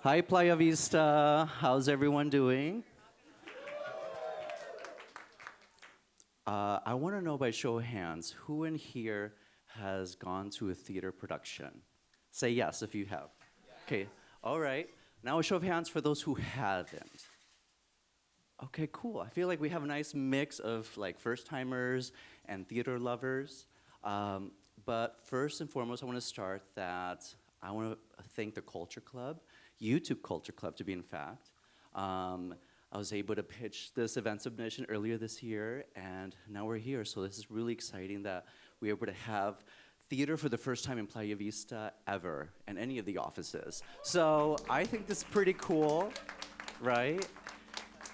Hi, Playa Vista. How's everyone doing? I want to know by show of hands, who in here has gone to a theater production? Say yes if you have. Okay, all right. Now a show of hands for those who haven't. Okay, cool. I feel like we have a nice mix of like first-timers and theater lovers. But first and foremost, I want to start that I want to thank the Culture Club, YouTube Culture Club to be in fact. I was able to pitch this event submission earlier this year, and now we're here. So this is really exciting that we're able to have theater for the first time in Playa Vista ever, in any of the offices. So I think this is pretty cool, right?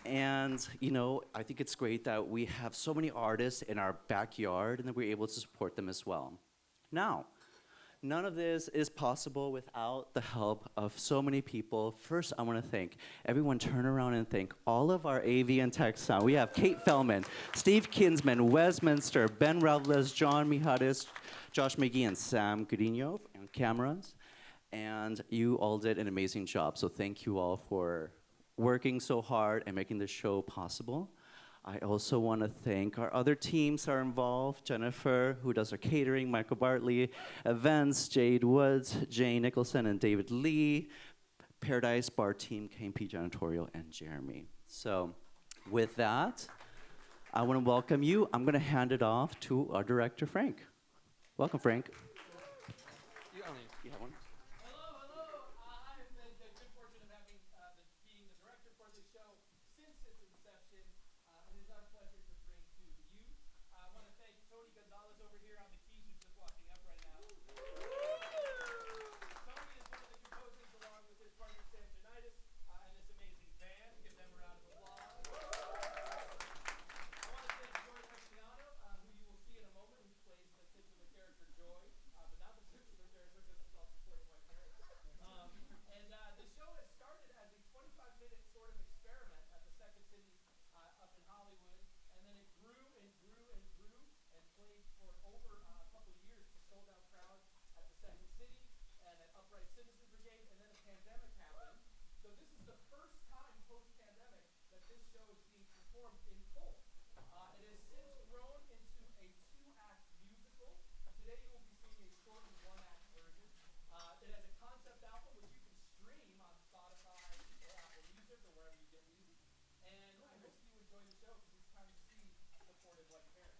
And, you know, I think it's great that we have so many artists in our backyard and that we're able to support them as well. Now, none of this is possible without the help of so many people. First, I want to thank everyone. Turn around and thank all of our AV and tech sound. We have Kate Fellman, Steve Kinsman, Wes Minster, Ben Revles, John Mijares, Josh McGee, and Sam Godinho and cameras. And you all did an amazing job. So thank you all for working so hard and making this show possible. I also want to thank our other teams that are involved, Jennifer, who does our catering, Michael Bartley, events, Jade Woods, Jane Nicholson, and David Lee, Paradise Bar Team, KMP Janitorial, and Jeremy. So with that, I want to welcome you. I'm going to hand it off to our director, Frank. Welcome, Frank. You have one? I have the good fortune of having being the director for the show since its inception. It is our pleasure to bring to you. I want to thank Tony Gonzalez over here on the keys, who's just walking up right now. Tony is one of the composers, along with his partner Sam Janitis, and this amazing band. Give them a round of applause. I want to thank Joy Castellano, who you will see in a moment, who plays the titular character Joy, but not the titular character because the self-supporting white parent. The show has started as a 25-minute sort of experiment at the Second City up in Hollywood, and then it grew and grew and grew and played for over a couple of years to sold-out crowds at the Second City and at Upright Citizens Brigade, and then a pandemic happened. So this is the first time post-pandemic that this show is being performed in full. It has since grown into a two-act musical. Today you will be seeing a shortened one-act version. It has a concept album which you can stream on Spotify or Apple Music or wherever you get music. And I hope you enjoy the show because it's time to see supportive white parents.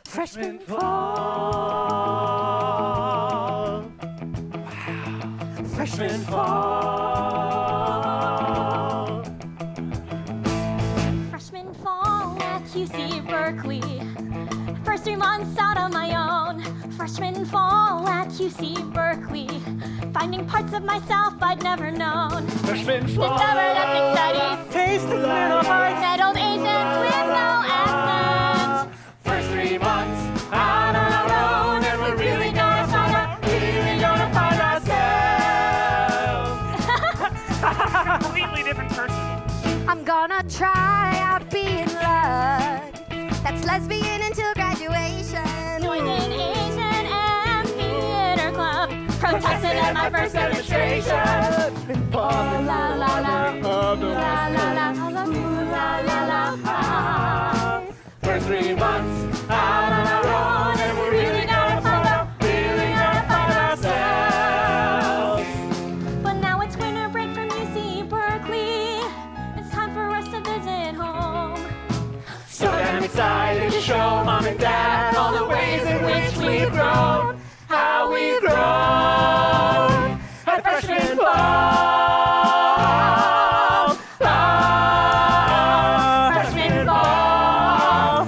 Freshman fall. Wow. Freshman fall. Freshman fall at UC Berkeley. First 3 months out on my own. Freshman fall at UC Berkeley. Finding parts of myself I'd never known. Freshman fall. Discovered ethnic studies. Taste of little hearts. Met old Asians with no accent. First 3 months out on our own, and we're really gonna find out. Really gonna find ourselves. Completely different person. I'm gonna try out being loved. That's lesbian until graduation. Joined an Asian and theater club. Protested at my first demonstration. La la la la la la la la la. First 3 months out on our own, and we're really gonna find out. Really gonna find ourselves. But now it's winter break from UC Berkeley. It's time for us to visit home. So damn excited to show mom and dad all the ways in which we've grown. How we've grown at freshman fall. Freshman fall.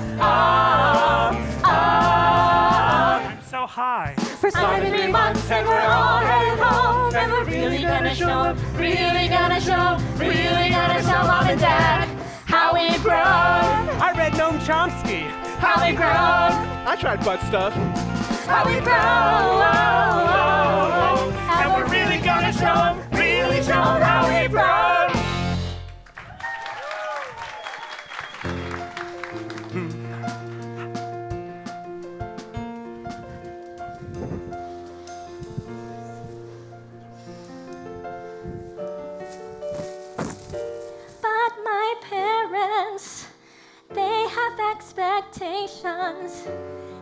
really gonna show mom and dad how we've grown. I read Noam Chomsky. How we've grown. I tried butt stuff. How we've grown. And we're really gonna show how we've grown. But my parents, they have expectations.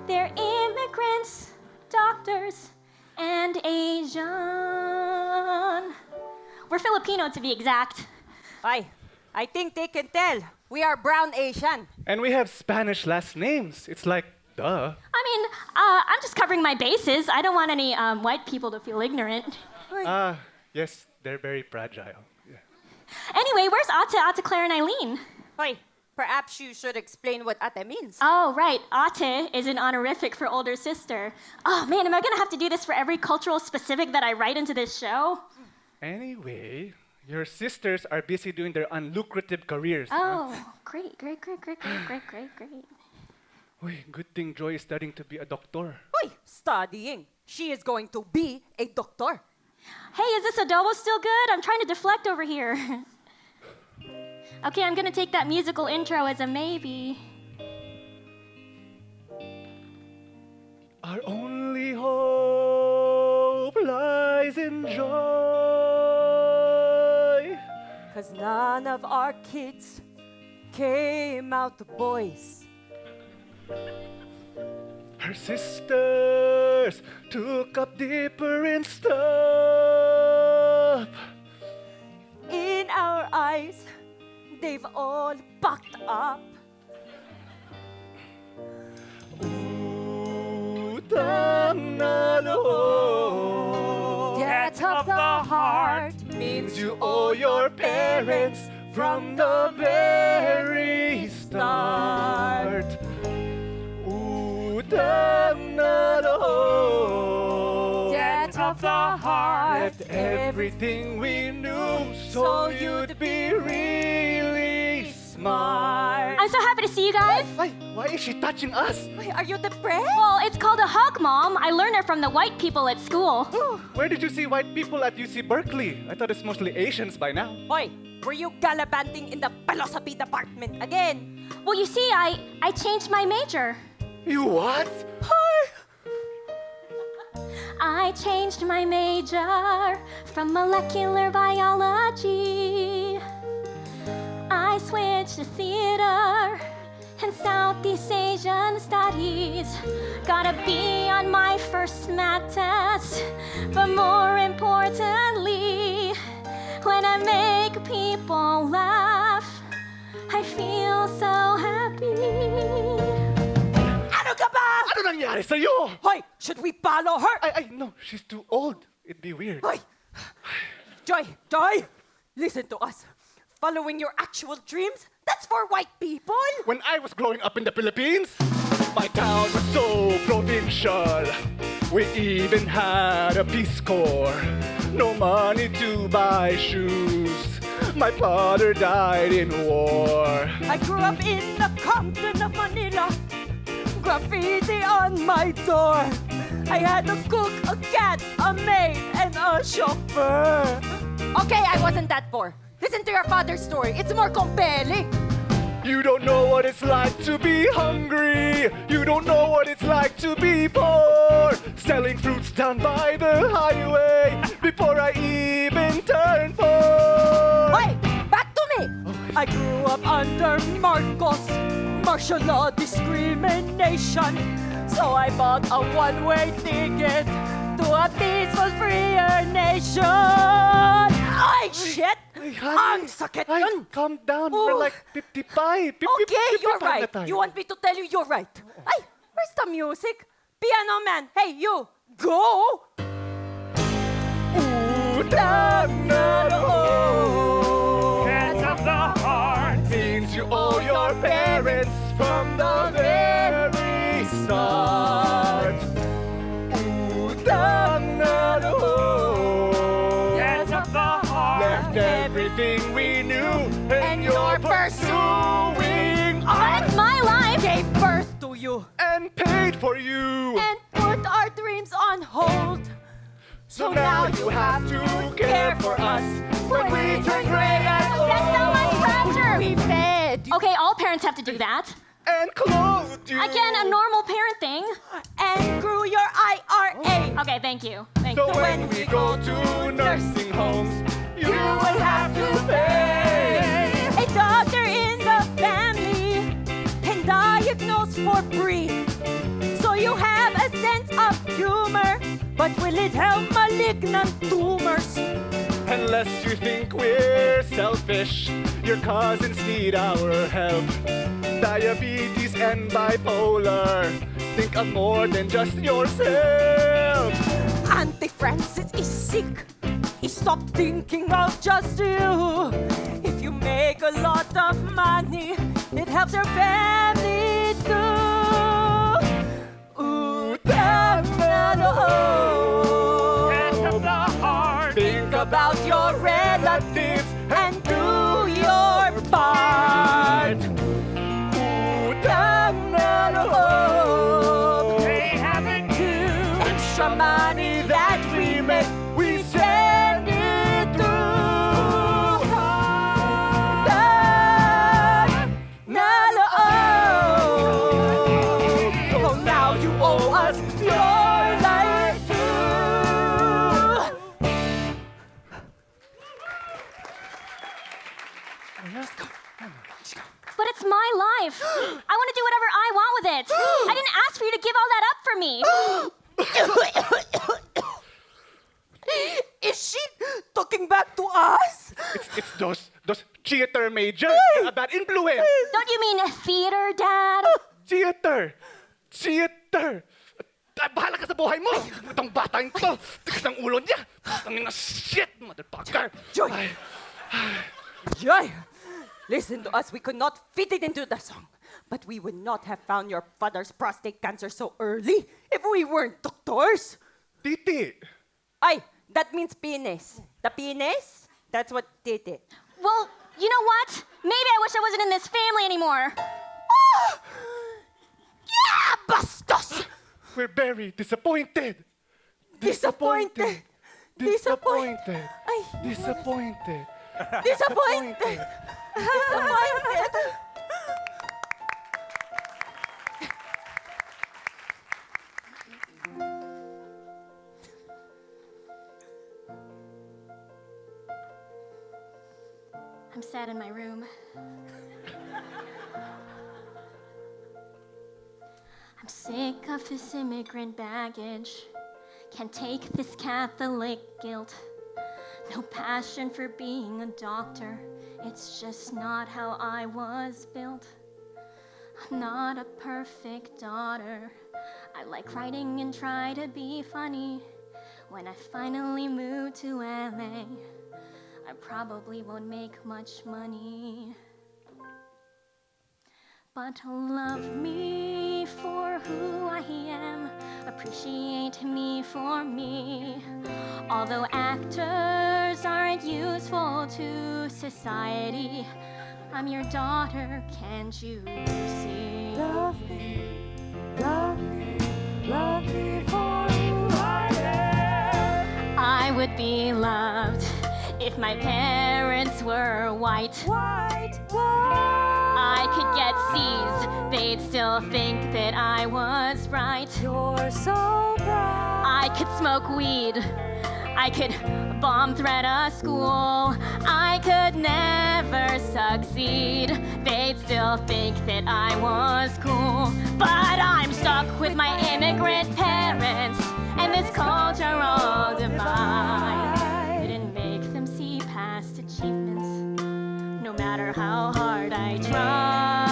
They're immigrants, doctors, and Asian. We're Filipino to be exact. I think they can tell. We are brown Asian. And we have Spanish last names. It's like, duh. I mean, I'm just covering my bases. I don't want any white people to feel ignorant. Yes, they're very fragile. Yeah. Anyway, where's Ate, Claire, and Eileen? Hoy, perhaps you should explain what ate means. Oh, right. Ate is an honorific for older sister. Oh, man, am I going to have to do this for every cultural specific that I write into this show? Anyway, your sisters are busy doing their unlucrative careers. Oh, great. Uy, good thing Joy is studying to be a doctor. Hoy, studying. She is going to be a doctor. Hey, is this adobo still good? I'm trying to deflect over here. Okay, I'm gonna take that musical intro as a maybe. Our only hope lies in joy. 'Cause none of our kids came out boys. Her sisters took up different stuff. In our eyes, they've all bucked up. Utang na loob. Debt of the heart means You owe your parents from the very start. Utang na loob. debt of the heart. Left everything we knew so you'd be really smart. I'm so happy to see you guys. Why is she touching us? Wait, are you depressed? Well, it's called a hug, Mom. I learned it from the white people at school. Where did you see white people at UC Berkeley? I thought it's mostly Asians by now. Hoy, were you gallivanting in the philosophy department again? Well, you see, I changed my major. You what? I changed my major from molecular biology. I switched to theater and Southeast Asian studies. Got a B on my first math test, but more importantly, when I make people laugh, I feel so happy. Ano ka ba? Ano nangyari sa'yo? Hoy, should we follow her? No, she's too old. It'd be weird. Hoy! Joy! Listen to us. Following your actual dreams, that's for white people. When I was growing up in the Philippines, my town was so provincial. We even had a Peace Corps. No money to buy shoes. My father died in war. I grew up in the Compton of Manila. Graffiti on my door. I had to cook, a cat, a maid, and a chauffeur. Okay, I wasn't that poor. Listen to your father's story. It's more compelling. You don't know what it's like to be hungry. You don't know what it's like to be poor. Selling fruits down by the highway before I even turned 4. Wait, back to me. I grew up under Marcos, martial law discrimination. So I bought a one-way ticket to a peaceful, freer nation. Ay, shit! Ang sakit yun! Calm down. Ooh. We're like 55. Okay, you're 55 na right. tayo. You want me to tell you you're right? Ay, where's the music? Piano man, hey, you, go! Utang na loob. Debt of the heart. Means you owe your parents from the very start. Utang na loob. Debt of the heart. left everything we knew, and you're pursuing But it's my life. Gave birth to you and paid for you. and put our dreams on hold. So now you have to care for us when we turn gray and old. That's so much pressure. We fed you Okay, all parents have to do that. And clothed you. Again, a normal parent thing. and grew your IRA. Okay, thank you. Thank So you. when we go to nursing homes, you will have to pay. A doctor in the family can diagnose for free. So you have a sense of humor, but will it help malignant tumors? Unless you think we're selfish, your cousins need our help. Diabetes and bipolar, think of more than just yourself. Auntie Francis is sick. Stop thinking of just you. If you make a lot of money, it helps your family too. Utang na loob. Think about your relatives and do your part. Utang na loob. They haven't Extra money that we make, we send it to Utang na loob. So now you owe us your life too. But it's my life. I want to do whatever I want with it. I didn't ask for you to give all that up for me. Is she talking back to us? It's those theater majors. A bad influence. Don't you mean theater, Dad? Theater. Bahala ka sa buhay mo. Itong bata ito. Tigas ng ulo niya. Tangin na shit, motherfucker. Joy. Joy, listen to us. We could not fit it into the song. But we would not have found your father's prostate cancer so early if we weren't doctors. Titi. Ay, that means penis. The penis? That's what did it. Well, you know what? Maybe I wish I wasn't in this family anymore. Yeah, bastos! We're very disappointed. Disappointed. Disappointed. Ay, Disappointed. disappointed. Disappointed. I'm sad in my room. I'm sick of this immigrant baggage. Can't take this Catholic guilt. No passion for being a doctor. It's just not how I was built. I'm not a perfect daughter. I like writing and try to be funny. When I finally move to LA, I probably won't make much money. But love me for who I am, appreciate me for me. Although actors aren't useful to society, I'm your daughter, can't you see? Love me, love me, love me for who I am. I would be loved if my parents were white. White, white. I could get C's, they'd still think that I was right. You're so bright. I could smoke weed, I could bomb threat a school. I could never succeed, they'd still think that I was cool. But I'm stuck with my immigrant parents and this cultural divide. Didn't make them see past achievements, no matter how hard I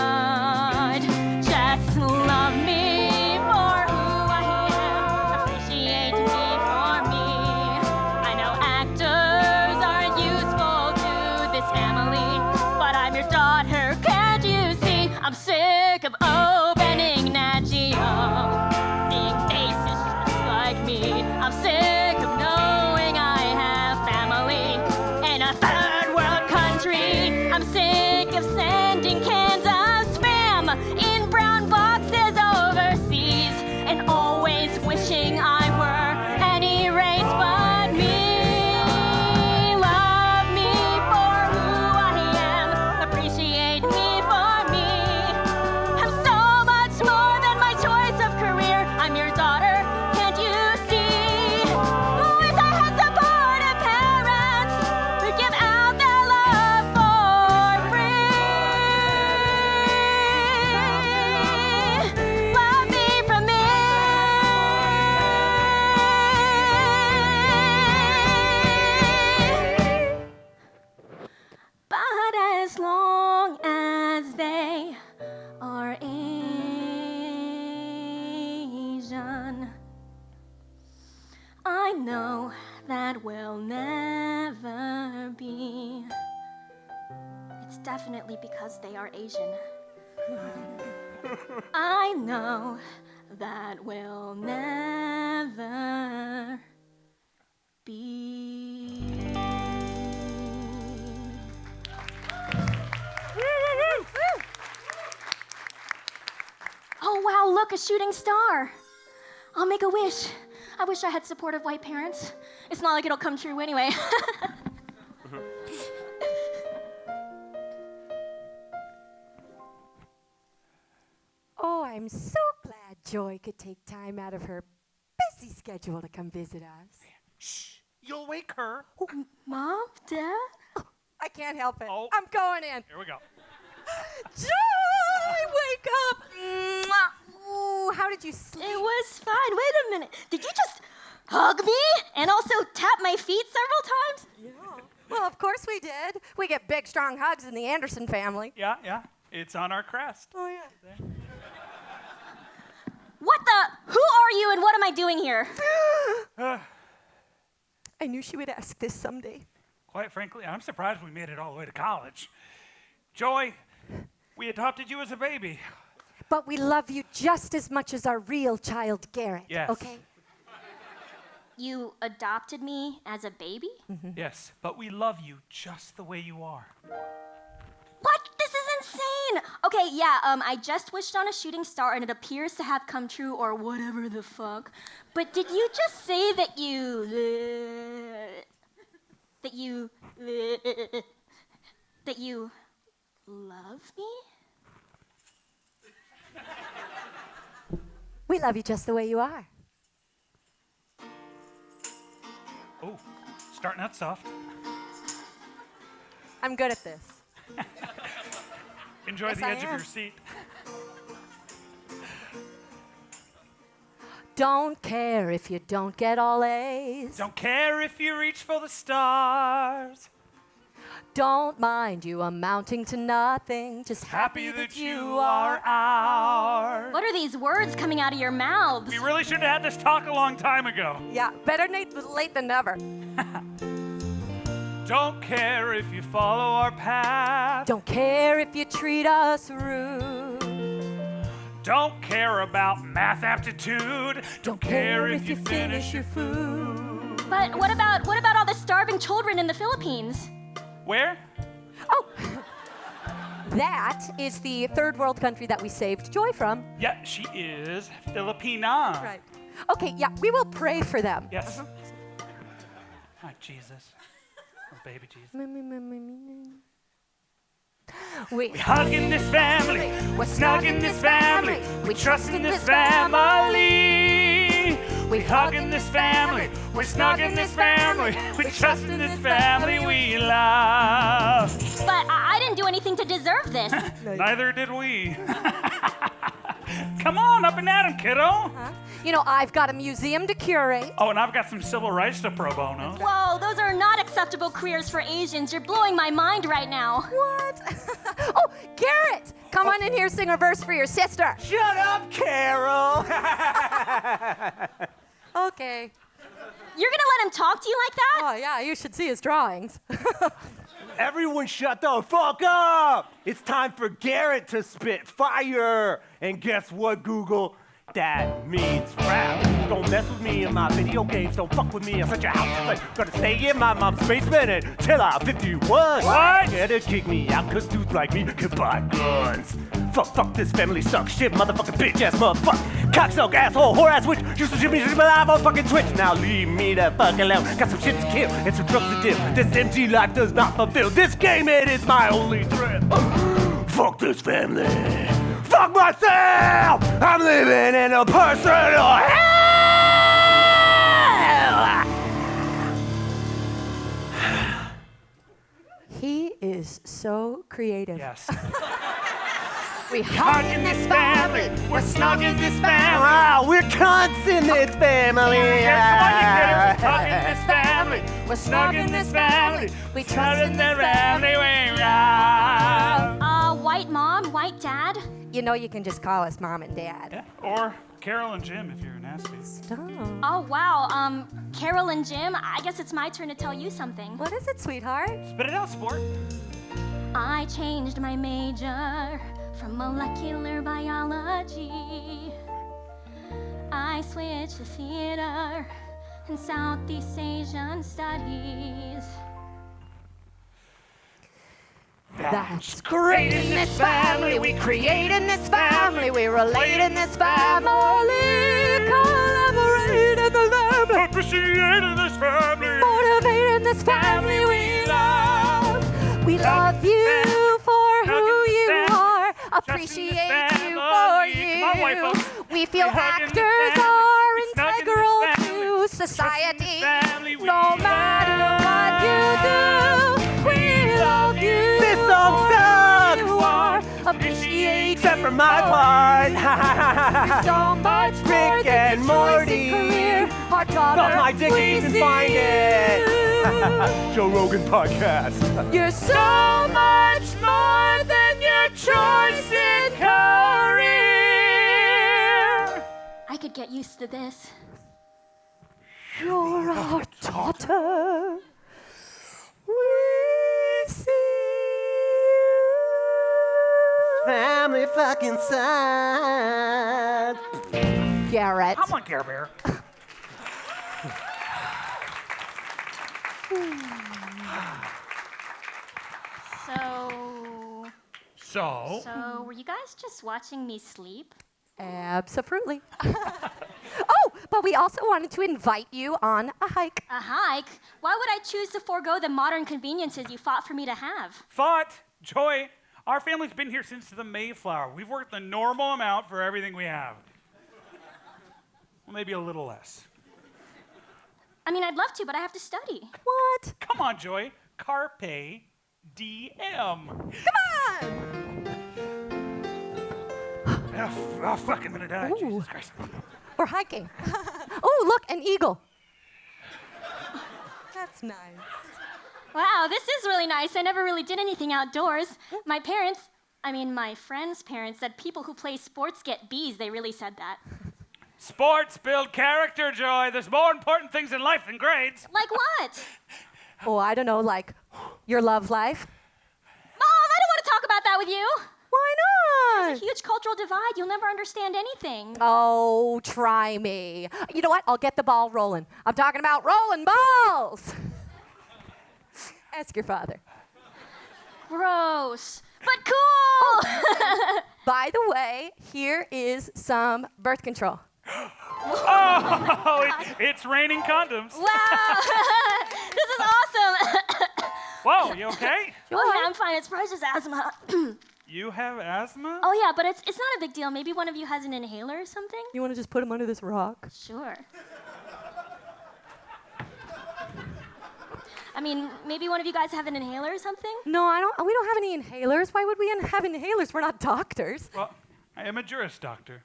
tried. Just love me for who I am, appreciate me for me. I know actors aren't useful to this family, but I'm your daughter, can't you see? I'm sick of opening Nat Geo, seeing faces just like me. I'm sick of knowing I have family in a third world country. I'm sick of sending cans of spam in brown boxes overseas and always wishing I were any race but me. Love me for who I am, appreciate me for me. I'm so much more than my choice of career. I'm your daughter, can't you see? Wish I had supportive parents who give out their love for free. Love me from me. But as long as they are Asian, I know that will never be. It's definitely because they are Asian. I know that will never be. Oh wow, look, a shooting star. I'll make a wish. I wish I had supportive white parents. It's not like it'll come true anyway. Oh, I'm so glad Joy could take time out of her busy schedule to come visit us. Shh, you'll wake her. Mom, Dad? I can't help it. Oh. I'm going in. Here we go. Joy, wake up! Mwah. Ooh, how did you sleep? It was fine. Wait a minute. Did you just hug me and also tap my feet several times? Yeah. Well, of course we did. We get big, strong hugs in the Anderson family. Yeah. It's on our crest. Oh, yeah. What the? Who are you and what am I doing here? I knew she would ask this someday. Quite frankly, I'm surprised we made it all the way to college. Joy, we adopted you as a baby. But we love you just as much as our real child, Garrett. Yes. Okay? You adopted me as a baby? Yes, but we love you just the way you are. What? This is insane! Okay, yeah, I just wished on a shooting star and it appears to have come true or whatever the fuck. But did you just say that you love me? We love you just the way you are. Oh, starting out soft. I'm good at this. Enjoy Yes, the I edge of am. your seat. Don't care if you don't get all A's. Don't care if you reach for the stars. Don't mind you amounting to nothing. Just Happy that you are ours. What are these words coming out of your mouths? We really should have had this talk a long time ago. Yeah, better late than never. Don't care if you follow our path. Don't care if you treat us rude. Don't care about math aptitude. Don't care if you finish your food. But what about all the starving children in the Philippines? Where? Oh, that is the third world country that we saved Joy from. Yeah, she is Filipina. Right. Okay, yeah, we will pray for them. Yes. Oh, Jesus. Oh, baby Jesus. We We hug in this family. We're snug in this family. We trust in this family. We hug in this family. We're snug in this family. We trust in this family we love. But I didn't do anything to deserve this. Neither did we. Come on, up and at 'em, kiddo. You know, I've got a museum to curate. Oh, and I've got some civil rights to pro bono. Whoa, those are not acceptable careers for Asians. You're blowing my mind right now. What? Oh, Garrett, come on in here, sing a verse for your sister. Shut up, Carol. Okay. You're gonna let him talk to you like that? Oh, yeah, you should see his drawings. Everyone shut the fuck up. It's time for Garrett to spit fire. And guess what, Google? That means rap. Don't mess with me in my video games. Don't fuck with me. I'm such a house play. Gonna stay in my mom's basement until I'm 51. What? Yeah, they kick me out 'cause dudes like me can buy guns. Fuck this family sucks. Shit, motherfucking bitch ass motherfucker. Cocksuck, asshole, whore ass witch. Used to shoot me live on fucking Twitch. Now leave me the fuck alone. Got some shit to kill and some drugs to deal. This empty life does not fulfill. This game, it is my only thrill. Fuck this family. Fuck myself. I'm living in a personal hell. He is so creative. Yes. We Hug in this family. We're snug in this family. Wow, we're cunts in this family. Yeah, come on, you get it. Hug in this family. We're snug in this family. We Trust in this family. We love. White mom, white dad. You know you can just call us mom and dad. Yeah. Or Carol and Jim if you're nasty. Stop. Oh, wow. Carol and Jim, I guess it's my turn to tell you something. What is it, sweetheart? Spit it out, sport. I changed my major from molecular biology. I switched to theater and Southeast Asian studies. That's great in this family. We create in this family. We relate in this family. Collaborate in the family. Appreciate in this family. Motivate in this family we love. We love you for who you are. Appreciate you for you. We feel actors are integral to society. No matter what you do, we love you. This song sucks. You are. Appreciate Except you for my for part. so much more Rick than and your choice Morty. in career. Our daughter, Suck my dick, we you can see find it. you. Joe Rogan podcast. You're so much more than your choice in career. I could get used to this. You're our daughter. We see Family fucking sad. you. Garrett. Come on, Care Bear. So were you guys just watching me sleep? Absolutely. Oh, but we also wanted to invite you on a hike. A hike? Why would I choose to forego the modern conveniences you fought for me to have? Thought, Joy, our family's been here since the Mayflower. We've worked the normal amount for everything we have. Well, maybe a little less. I mean, I'd love to, but I have to study. What? Come on, Joy. Carpe diem. Come on! Oh, fuck, I'm gonna die. Jesus Christ. We're hiking. Oh, look, an eagle. That's nice. Wow, this is really nice. I never really did anything outdoors. My friends' parents said people who play sports get B's. They really said that. Sports build character, Joy. There's more important things in life than grades. Like what? Oh, I don't know, like your love life? Mom, I don't want to talk about that with you. Why There's not? a huge cultural divide. You'll never understand anything. Oh, try me. You know what? I'll get the ball rolling. I'm talking about rolling balls. Ask your father. Gross, but cool. By the way, here is some birth control. Oh, it's raining condoms. Wow, this is awesome. Whoa, you okay? Oh yeah, I'm fine. It's probably just asthma. You have asthma? Oh yeah, but it's not a big deal. Maybe one of you has an inhaler or something. You want to just put him under this rock? Sure. I mean, maybe one of you guys have an inhaler or something? No, I don't. We don't have any inhalers. Why would we have inhalers? We're not doctors. Well, I am a Juris doctor.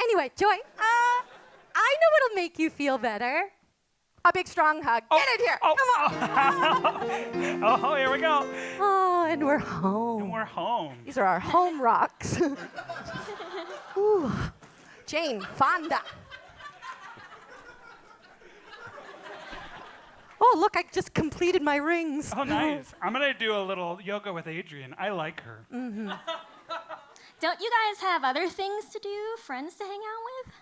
Anyway, Joy, I know what'll make you feel better. A big, strong hug. Get in here. Come on. Oh, here we go. Oh, and we're home. And we're home. These are our home rocks. Ooh. Jane Fonda. Oh, look, I just completed my rings. Oh, nice. I'm going to do a little yoga with Adrian. I like her. Don't you guys have other things to do, friends to hang out with?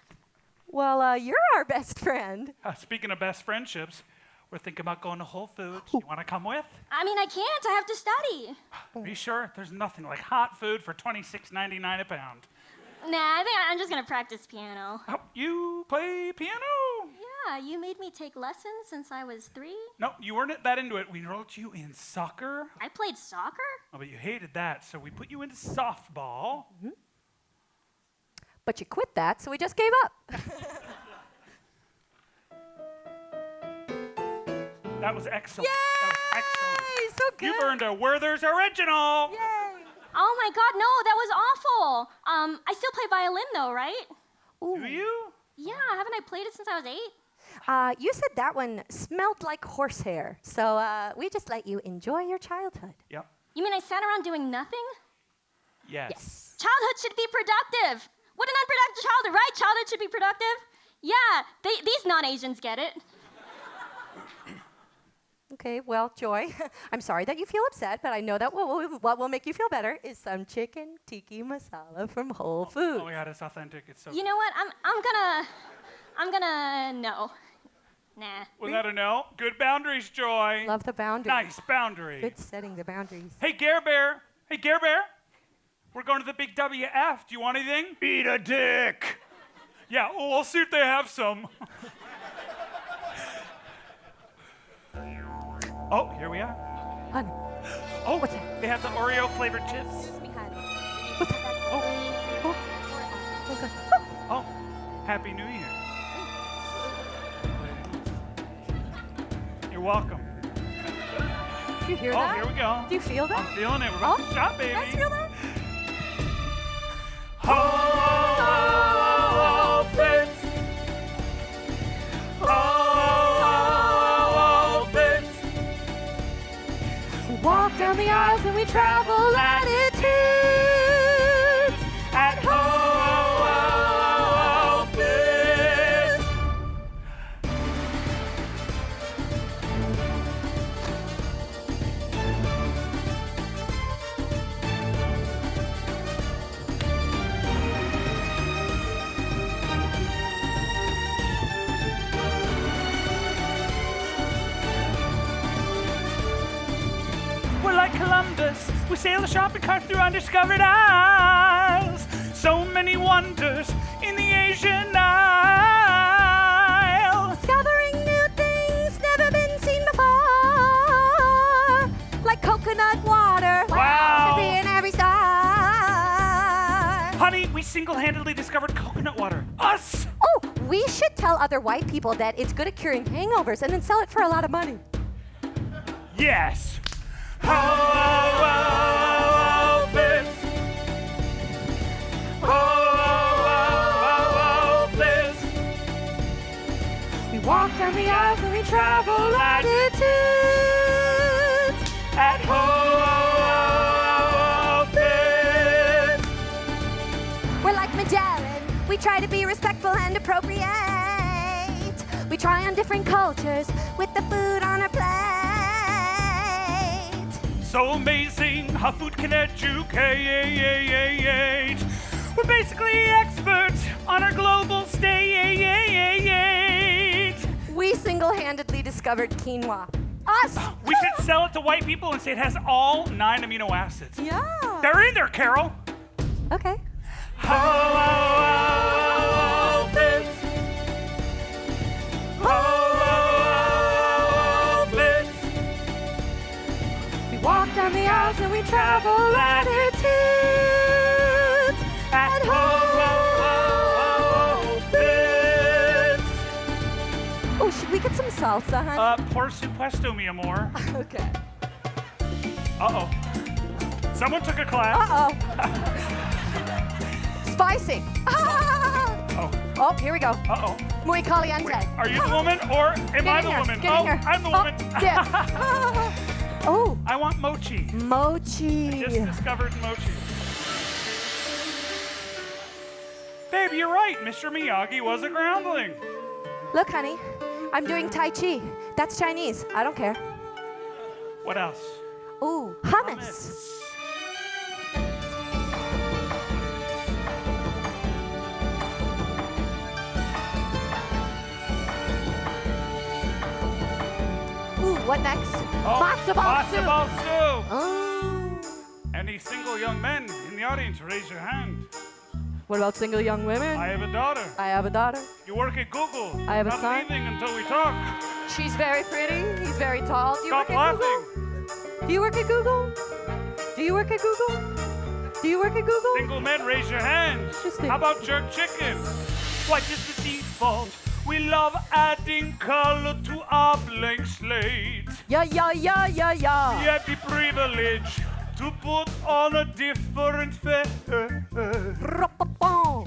Well, you're our best friend. Speaking of best friendships, we're thinking about going to Whole Foods. You want to come with? I mean, I can't. I have to study. Are you sure? There's nothing like hot food for $26.99 a pound. Nah, I think I'm just gonna practice piano. Oh, you play piano? Yeah, you made me take lessons since I was 3. No, you weren't that into it. We enrolled you in soccer. I played soccer? Oh, but you hated that, so we put you into softball. But you quit that, so we just gave up. That was excellent. Yay! That was excellent. So good. You've earned a Werther's Original. Yay! Oh my god, no, that was awful. I still play violin though, right? Do you? Yeah, haven't I played it since I was 8? You said that one smelled like horsehair, so we just let you enjoy your childhood. Yep. You mean I sat around doing nothing? Yes. Childhood should be productive. What an unproductive childhood, right? Childhood should be productive. Yeah, these non-Asians get it. Okay, well, Joy, I'm sorry that you feel upset, but I know that what will make you feel better is some chicken tikka masala from Whole Foods. Oh my God, it's authentic. It's so. You know what? I'm gonna no. Nah. Was that a no? Good boundaries, Joy. Love the boundaries. Nice boundary. Good setting the boundaries. Hey, Gare Bear. Hey, Gare Bear. We're going to the big WF. Do you want anything? Eat a dick. Yeah, well, we'll see if they have some. Oh, here we are. Honey, Oh, What's that? they have the Oreo flavored chips. what's that? Oh, Okay. oh, Happy New Year. You're welcome. Do you hear Oh, that? here we go. Do you feel that? I'm feeling it. We're about to shop, baby. You guys feel that? Whole Foods. Whole Foods. We walk down the aisles and we travel latitudes. At Whole Foods. We're like Columbus. We sail the shopping cart through undiscovered isles. So many wonders in the Asian Isle. Discovering new things never been seen before. Like coconut water. Wow. Should be in every star. Honey, we single-handedly discovered coconut water. Us! Oh, we should tell other white people that it's good at curing hangovers and then sell it for a lot of money. Yes. Whole Foods. Whole Foods. We walk down the aisles and we travel latitudes. At Whole Foods. We're like Magellan. We try to be respectful and appropriate. We try on different cultures with the food on our plate. So amazing how food can educate. We're basically experts on our global stage. We single-handedly discovered quinoa. Us! We should sell it to white people and say it has all 9 amino acids. Yeah. They're in there, Carol. Okay. Whole Foods. Whole Foods. We walk down the aisles and we travel latitudes. At Whole Foods. Oh, should we get some salsa, hon? Por supuesto, mi amor. Okay. Uh-oh. Someone took a class. Uh-oh. Spicy. Oh. Oh, here we go. Uh-oh. Muy caliente. Wait, are you the woman or am I the woman? Get in Oh, here. I'm the woman. Yes. Oh, I want mochi. mochi. Just discovered mochi. Babe, you're right. Mr. Miyagi was a groundling. Look, honey, I'm doing Tai Chi. That's Chinese. I don't care. What else? Ooh, hummus. What next? Oh, Matzo ball soup. matzo ball soup. Oh. Any single young men in the audience, raise your hand. What about single young women? I have a daughter. I have a daughter. You work at Google. I have a Not son. leaving until we talk. She's very pretty. He's very tall. Do you Stop work laughing. at Google? Do you work at Google? Do you work at Google? Do you work at Google? Single men, raise your hands. Interesting. How about jerk chicken? Why, just the default. We love adding color to our blank slate. Yeah, yeah, yeah, yeah, We yeah. have the privilege to put on a different face. Ro-pa-pom.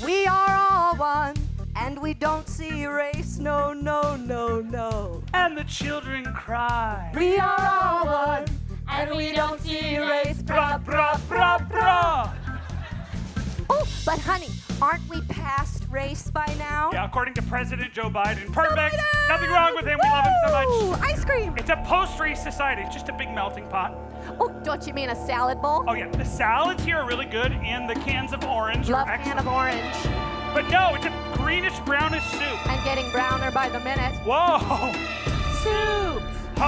We are all one, and we don't see race. No, no, no, no. And the children cry. We are all one, and we don't see race. Bra, bra, bra, bra. Oh, but honey, aren't we past race by now? Yeah, according to President Joe Biden. Perfect. Nothing wrong with him. We love him so much. Ooh, ice cream. It's a post-race society. It's just a big melting pot. Oh, don't you mean a salad bowl? Oh yeah, the salads here are really good, and the cans of orange Love are can excellent. of orange. But no, it's a greenish brownish soup. And getting browner by the minute. Whoa! Soup. Oh,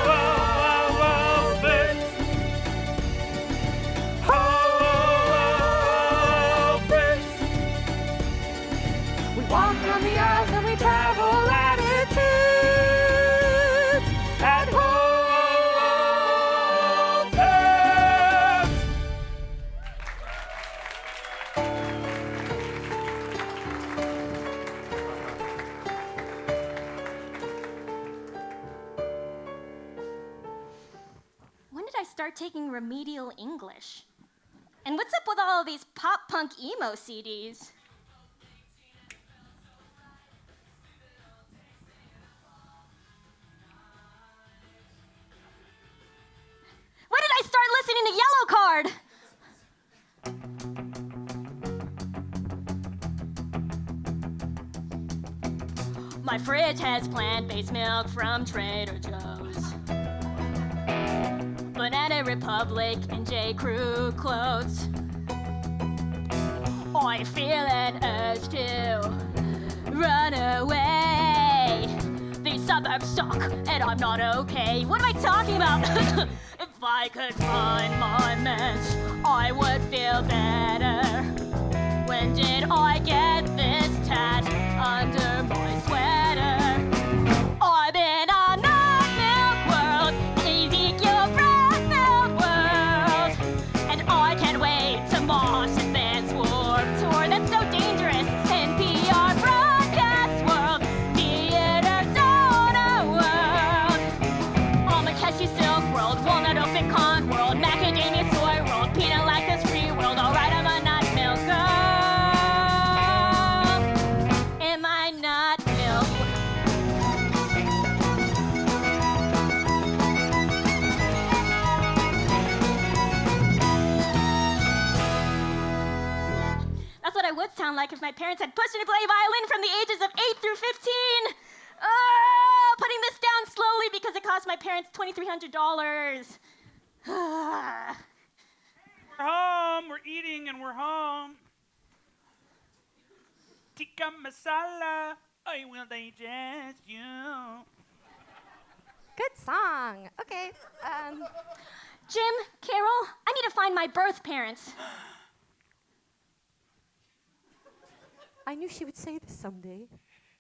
oh, oh, this. Oh, this. We walk on the earth and we travel latitudes. At home, this. When did I start taking remedial English? And what's up with all of these pop punk emo CDs? When did I start listening to Yellow Card? My fridge has plant-based milk from Trader Joe's. Banana Republic and J. Crew clothes. I feel an urge to run away. These suburbs suck and I'm not okay. What am I talking about? If I could find my mess, I would feel better. When did I get this tat under my sweater? I'm in a nut-milk world, Ezekiel breath-filled world, and I can't wait to Moss Advance Warp Tour. That's so dangerous. NPR broadcast world, theater donor world. I'm a cashew silk world, walnut open con world, macadamia soy world, peanut lactose free world. Alright, I'm a nut milk girl. Am I not milk? That's what I would sound like if my parents had pushed me to play violin from the ages of 8 through 15. Putting this down slowly because it cost my parents $2,300. We're home. We're eating and we're home. Tikka masala, I will digest you. Good song. Okay. Jim, Carol, I need to find my birth parents. I knew she would say this someday.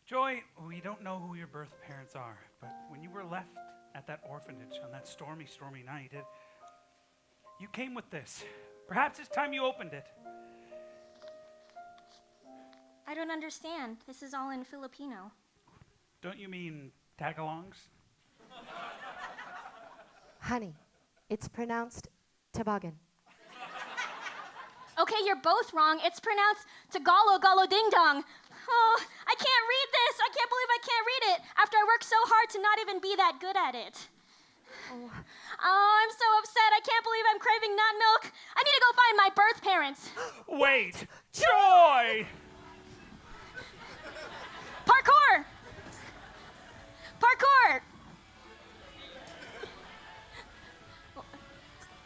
Joy, we don't know who your birth parents are, but when you were left at that orphanage on that stormy, stormy night, you came with this. Perhaps it's time you opened it. I don't understand. This is all in Filipino. Don't you mean tagalongs? Honey, it's pronounced toboggan. Okay, you're both wrong. It's pronounced Tagalog Galo Ding Dong. Oh, I can't read this. I can't believe I can't read it after I worked so hard to not even be that good at it. Oh, I'm so upset. I can't believe I'm craving nut milk. I need to go find my birth parents. Wait, Joy! Parkour! Parkour!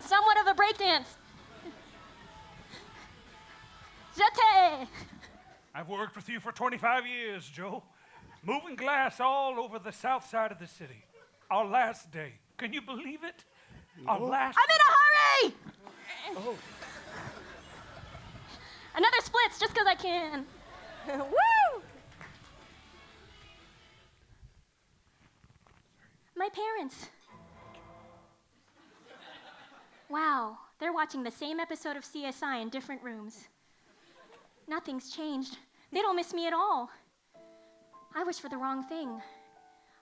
Somewhat of a breakdance. Jete! I've worked with you for 25 years, Joe. Moving glass all over the south side of the city. Our last day. Can you believe it? Our last. I'm in a hurry! Another splits just because I can. Woo! My parents. Wow, they're watching the same episode of CSI in different rooms. Nothing's changed. They don't miss me at all. I wished for the wrong thing.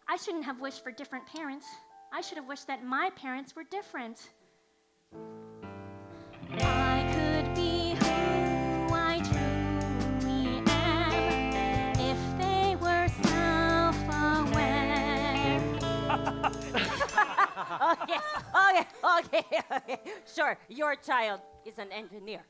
I shouldn't have wished for different parents. I should have wished that my parents were different. I could be who I truly am if they were self-aware. Okay. Sure, your child is an engineer.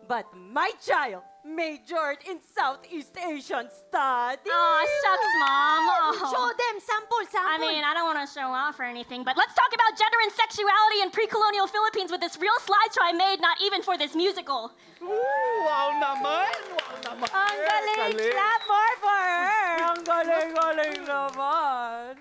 But my child majored in Southeast Asian studies. Aw, shucks, Mom. Oh. Show them sample. I mean, I don't want to show off or anything, but let's talk about gender and sexuality in pre-colonial Philippines with this real slideshow I made, not even for this musical. Wow naman! Ang galing! Clap more for her! Ang galing naman!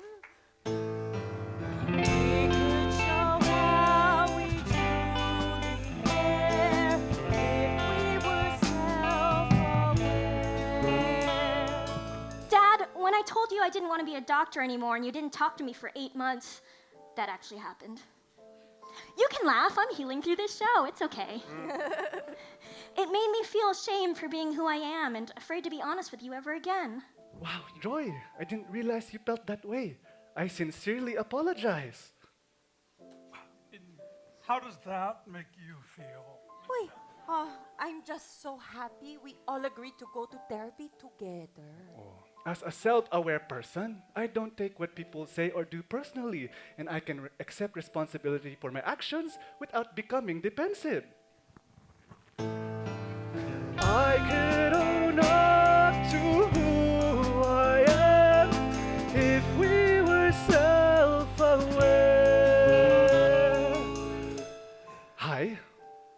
We could show how we truly care if we were self-aware. Dad, when I told you I didn't want to be a doctor anymore and you didn't talk to me for 8 months, that actually happened. You can laugh. I'm healing through this show. It's okay. It made me feel ashamed for being who I am and afraid to be honest with you ever again. Wow, Joy, I didn't realize you felt that way. I sincerely apologize. How does that make you feel? Wait, I'm just so happy we all agreed to go to therapy together. As a self-aware person, I don't take what people say or do personally, and I can accept responsibility for my actions without becoming defensive. I could own up to who I am if we were self-aware. Hi,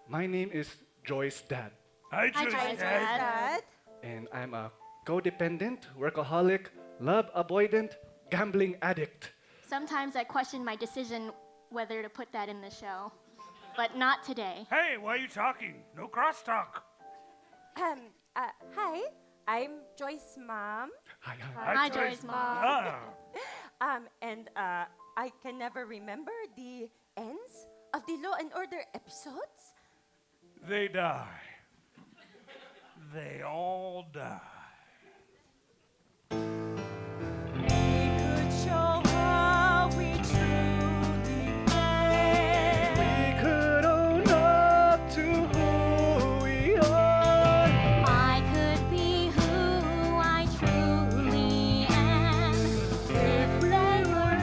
my name is Joy's dad, Hi, Joyce, Dad. Dad? and I'm a codependent, workaholic, love avoidant, gambling addict. Sometimes I question my decision whether to put that in the show, but not today. Hey, why are you talking? No crosstalk. Hi, I'm Joy's mom. Hi. Hi, Joy's mom. Ah, And I can never remember the ends of the Law and Order episodes. they die. They all die. We could show how we truly care. We could own up to who we are. I could be who I truly am if they were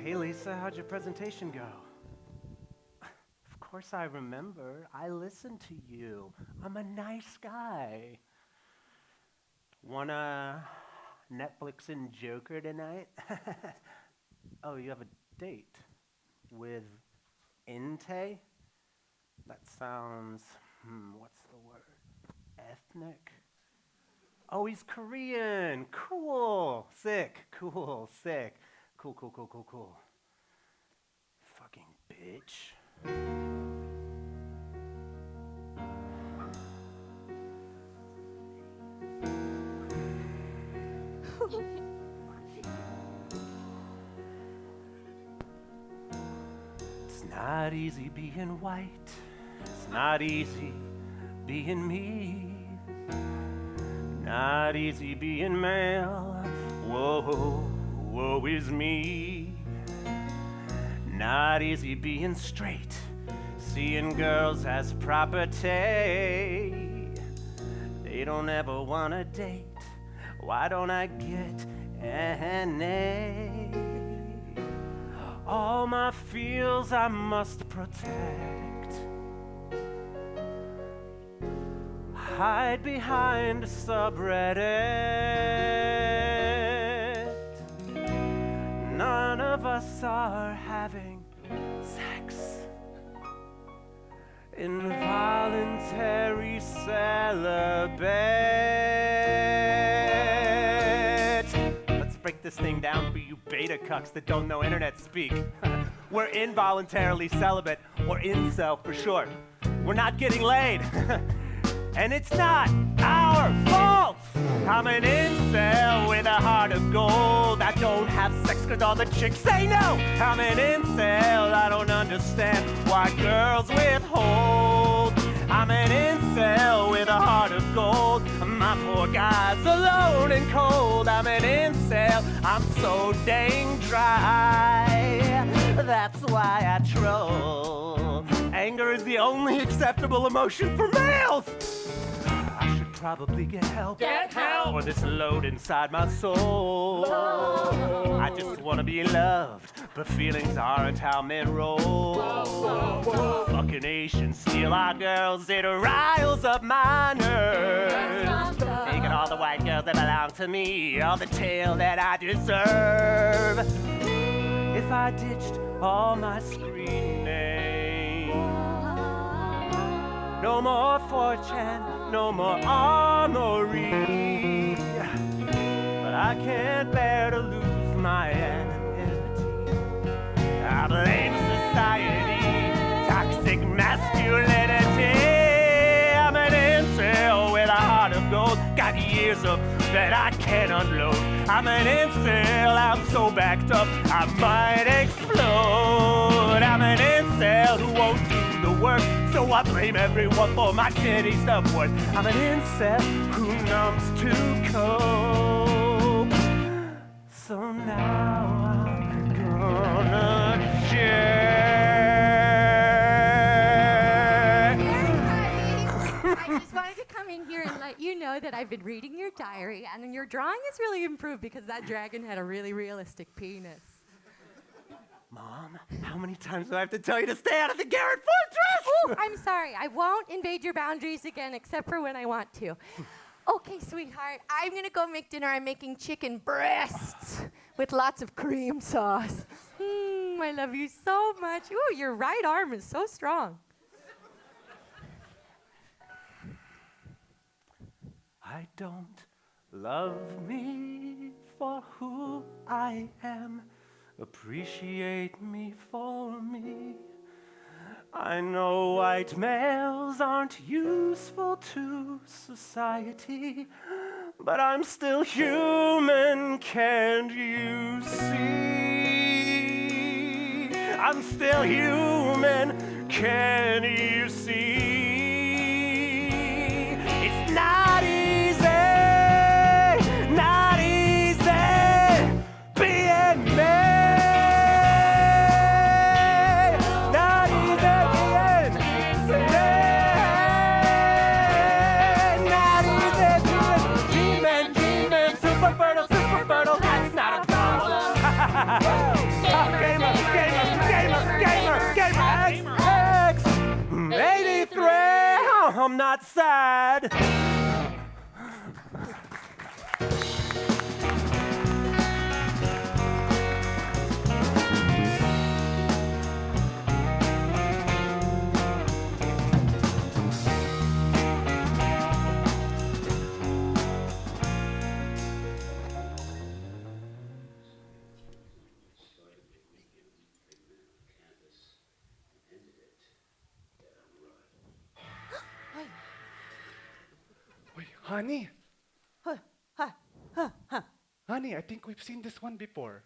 Hey Lisa, how'd your presentation go? Of course I remember. I listened to you. I'm a nice guy. Wanna Netflix and Joker tonight? Oh, you have a date with Inte? That sounds, what's the word? Ethnic? Oh, he's Korean. Cool. Sick. Cool. Sick. Cool. Fucking bitch. It's not easy being white. It's not easy being me. Not easy being male. Woe is me. Not easy being straight. Seeing girls as property. They don't ever wanna date. Why don't I get an A? All my feels I must protect. Hide behind a subreddit. None of us are having sex. Involuntary celibate. Let's break this thing down for you beta cucks that don't know internet speak. We're involuntarily celibate, or incel for short. We're not getting laid. And it's not our fault. I'm an incel with a heart of gold. I don't have sex cause all the chicks say no. I'm an incel, I don't understand why girls withhold. I'm an incel with a heart of gold. My poor guy's alone and cold. I'm an incel, I'm so dang dry. That's why I troll. Anger is the only acceptable emotion for males. I should probably get help. Get help! For this load inside my soul. I just wanna be loved, but feelings aren't how men roll. Fucking Asians steal our girls, it riles up my nerves. Taking all the white girls that belong to me, all the tail that I deserve. If I ditched all my screen names, no more 4chan, no more armory. But I can't bear to lose my anonymity. I blame society, toxic masculinity. I'm an incel with a heart of gold. Got years of that I can't unload. I'm an incel, I'm so backed up, I might explode. I'm an incel who won't do the work, so I blame everyone for my shitty self-worth. I'm an incel who numbs to cope. So now I'm gonna share. I just wanted to come in here and let you know that I've been reading your diary, and your drawing has really improved because that dragon had a really realistic penis. Mom, how many times do I have to tell you to stay out of the Garrett Fortress? Oh, I'm sorry. I won't invade your boundaries again, except for when I want to. Okay, sweetheart, I'm gonna go make dinner. I'm making chicken breasts with lots of cream sauce. I love you so much. Ooh, your right arm is so strong. I don't love me for who I am. Appreciate me for me. I know white males aren't useful to society, but I'm still human, can't you see? I'm still human, can you see? It's not easy, not easy being me. Not easy being me. Not easy being G-Man, super fertile, that's not a problem. Gamer, X, 83, I'm not sad. Wait, honey. Honey, I think we've seen this one before.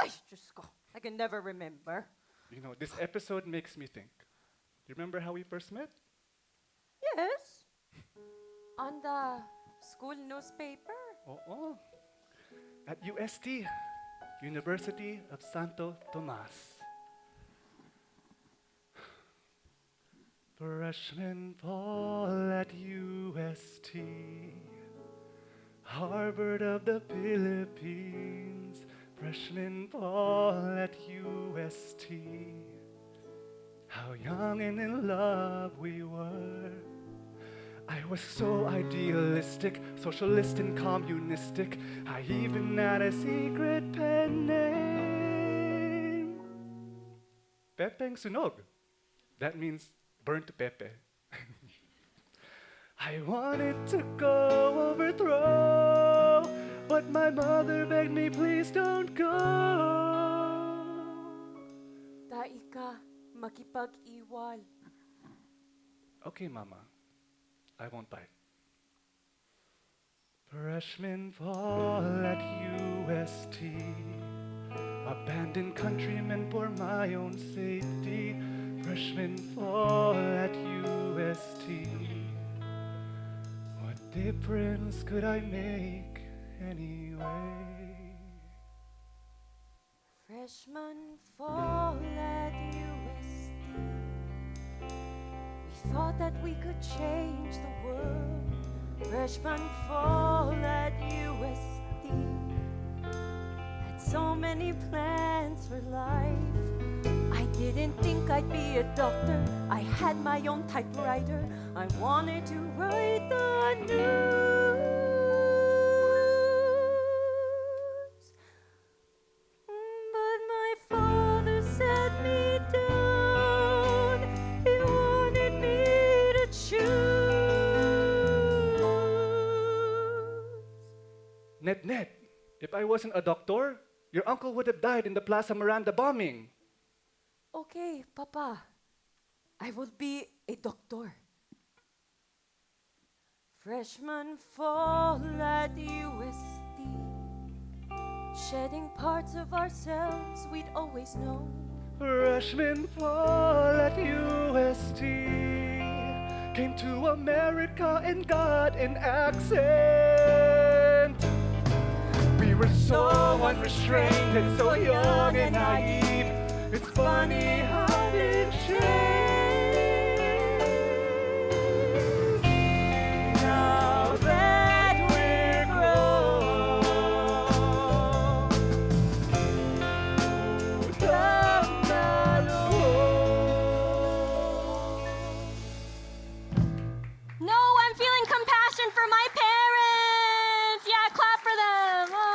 Ay, Diyos ko. I can never remember. You know, this episode makes me think. Do you remember how we first met? Yes. On the school newspaper. Oh. At UST, University of Santo Tomas. Freshman fall at UST, Harvard of the Philippines. Freshman fall at UST. How young and in love we were. I was so idealistic, socialist and communistic. I even had a secret pen name. Pepeng Sunog. That means burnt pepe. I wanted to go overthrow, but my mother begged me, please don't go. Dai ka makipag-iwal. Okay, Mama. I won't bite. Freshmen fall at UST. Abandoned countrymen for my own safety. Freshmen fall at UST. What difference could I make anyway? Freshmen fall at UST. We thought that we could change the world. Freshmen fall at UST. Had so many plans for life. I didn't think I'd be a doctor. I had my own typewriter. I wanted to write the news. But my father set me down. He wanted me to choose. Net, if I wasn't a doctor, your uncle would have died in the Plaza Miranda bombing. Okay, Papa. I will be a doctor. Freshmen fall at UST, shedding parts of ourselves we'd always known. Freshmen fall at UST, came to America and got an accent. We were so unrestrained and so young and naive. It's funny how things change. Now that we're grown, No, I'm feeling compassion for my parents. Yeah, clap for them. Oh.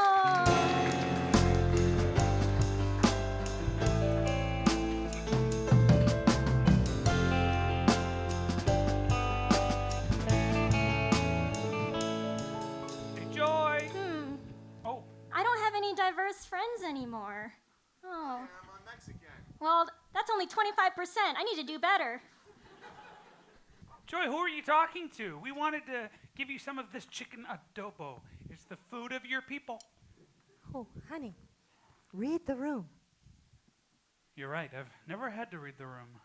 Hey, Joy. Oh, I don't have any diverse friends anymore. Oh. I'm Mexican. Well, that's only 25%. I need to do better. Joy, who are you talking to? We wanted to give you some of this chicken adobo. It's the food of your people. Oh, honey, read the room. You're right. I've never had to read the room.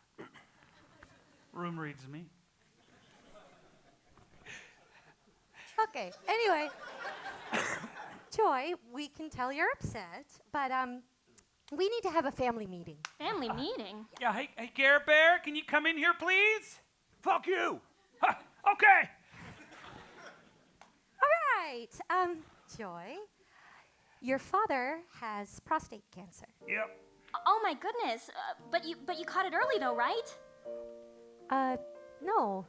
Room reads me. Okay, anyway. Joy, we can tell you're upset, but we need to have a family meeting. Family meeting. Yeah, hey, Gare Bear, can you come in here, please? Fuck you! Huh, okay. All right. Joy, your father has prostate cancer. Yep. Oh my goodness. But you caught it early though, right? No,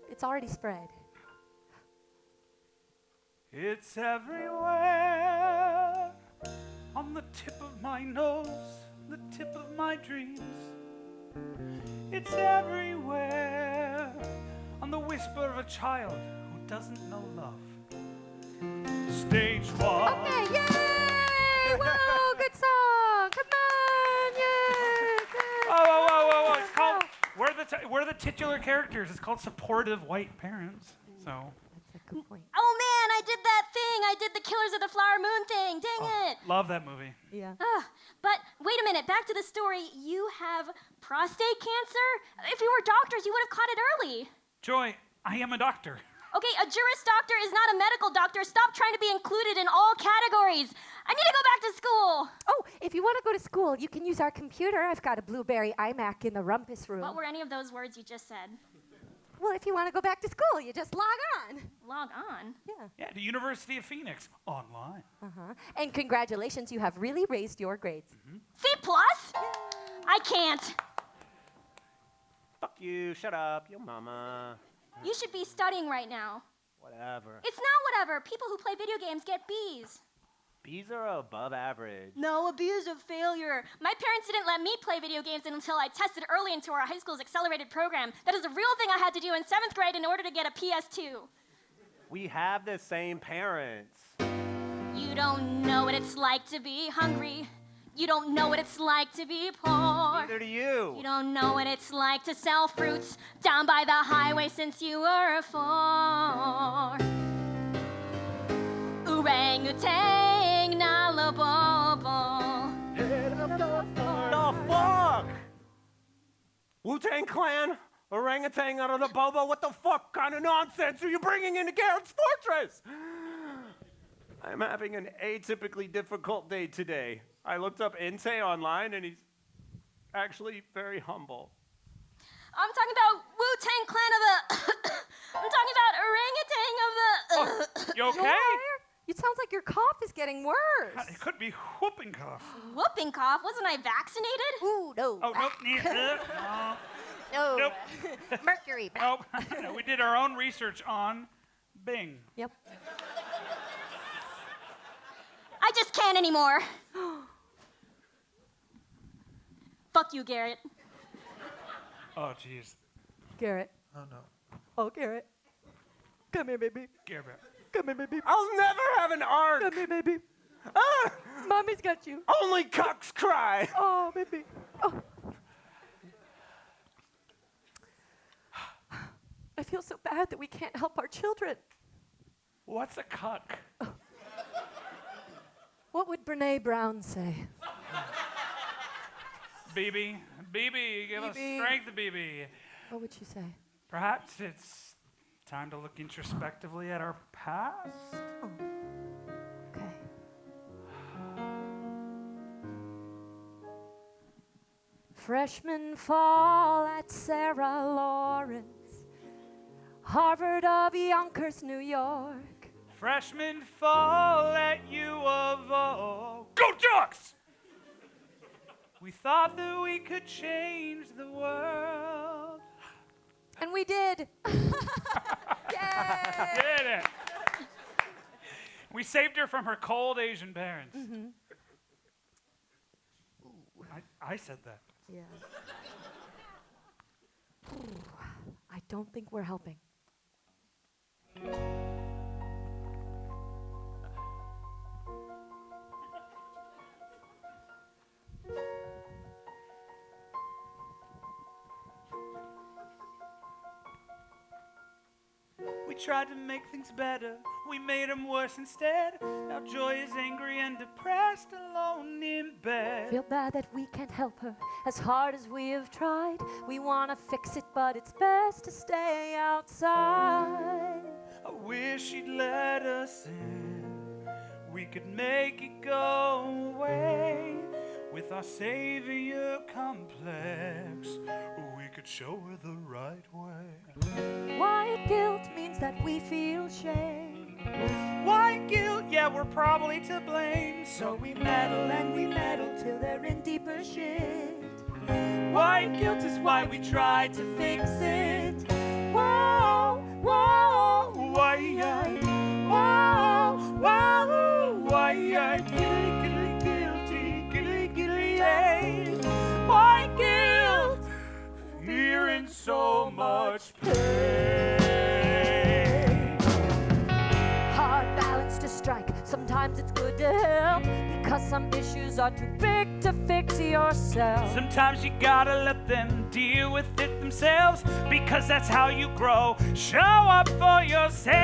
it's already spread. It's everywhere. On the tip of my nose, the tip of my dreams. It's everywhere. On the whisper of a child who doesn't know love. Stage one. Okay, yay! Wow, good song. Come on, yay! Good. Whoa. It's called, we're the titular characters. It's called supportive white parents. So. That's a good point. Oh man, I did that thing. I did the Killers of the Flower Moon thing. Dang it. Love that movie. Yeah. But wait a minute, back to the story. You have prostate cancer? If you were doctors, you would have caught it early. Joy, I am a doctor. Okay, a Juris Doctor is not a medical doctor. Stop trying to be included in all categories. I need to go back to school. Oh, if you want to go to school, you can use our computer. I've got a Blueberry iMac in the rumpus room. What were any of those words you just said? Well, if you want to go back to school, you just log on. Log on. Yeah, the University of Phoenix, online. And congratulations, you have really raised your grades. C plus? I can't. Fuck you, shut up, your mama. You should be studying right now. Whatever. It's not whatever. People who play video games get B's. Bees are above average. No, a bee is a failure. My parents didn't let me play video games until I tested early into our high school's accelerated program. That is a real thing I had to do in 7th grade in order to get a PS2. We have the same parents. You don't know what it's like to be hungry. You don't know what it's like to be poor. Neither do you. You don't know what it's like to sell fruits down by the highway since you were 4. Orangutan, nalabobo. The fuck? Wu-Tang Clan? Orangutan out of the bobo? What the fuck kind of nonsense are you bringing into Garrett's Fortress? I'm having an atypically difficult day today. I looked up Inte online and he's actually very humble. I'm talking about Wu-Tang Clan of the... I'm talking about orangutan of the... You okay? It sounds like your cough is getting worse. It could be whooping cough. Whooping cough? Wasn't I vaccinated? Ooh, no. Oh, nope. No. Nope. Mercury. Nope. No, we did our own research on Bing. Yep. I just can't anymore. Fuck you, Garrett. Oh, jeez. Garrett. Oh, no. Oh, Garrett. Come here, baby. Garrett. Come here, baby. I'll never have an arc. Come here, baby. Ah, Mommy's got you. only cocks cry. Oh, baby. Oh. I feel so bad that we can't help our children. What's a cuck? What would Brene Brown say? BB. BB, give us BB. strength, BB. What would she say? Perhaps it's time to look introspectively at our past. Okay. Freshman fall at Sarah Lawrence, Harvard of Yonkers, New York. Freshmen fall at U of O. Go Ducks! We thought that we could change the world. And we did. Yay! Did it? We saved her from her cold Asian parents. Mm-hmm. I said that. Yeah. I don't think we're helping. We tried to make things better, we made them worse instead. Now Joy is angry and depressed, alone in bed. Feel bad that we can't help her as hard as we have tried. We want to fix it, but it's best to stay outside. I wish she'd let us in. We could make it go away. With our savior complex, we could show her the right way. White guilt means that we feel shame. White guilt, yeah, we're probably to blame. So we meddle and we meddle till they're in deeper shit. White guilt is why we tried to Fix it. Whoa, whoa, why, whoa, whoa, why, white guilt, fearing so much pain. Hard balance to strike. Sometimes it's good to help because some issues are too big to fix yourself. Sometimes you gotta let them deal with it themselves, because that's how you grow. Show up for yourself.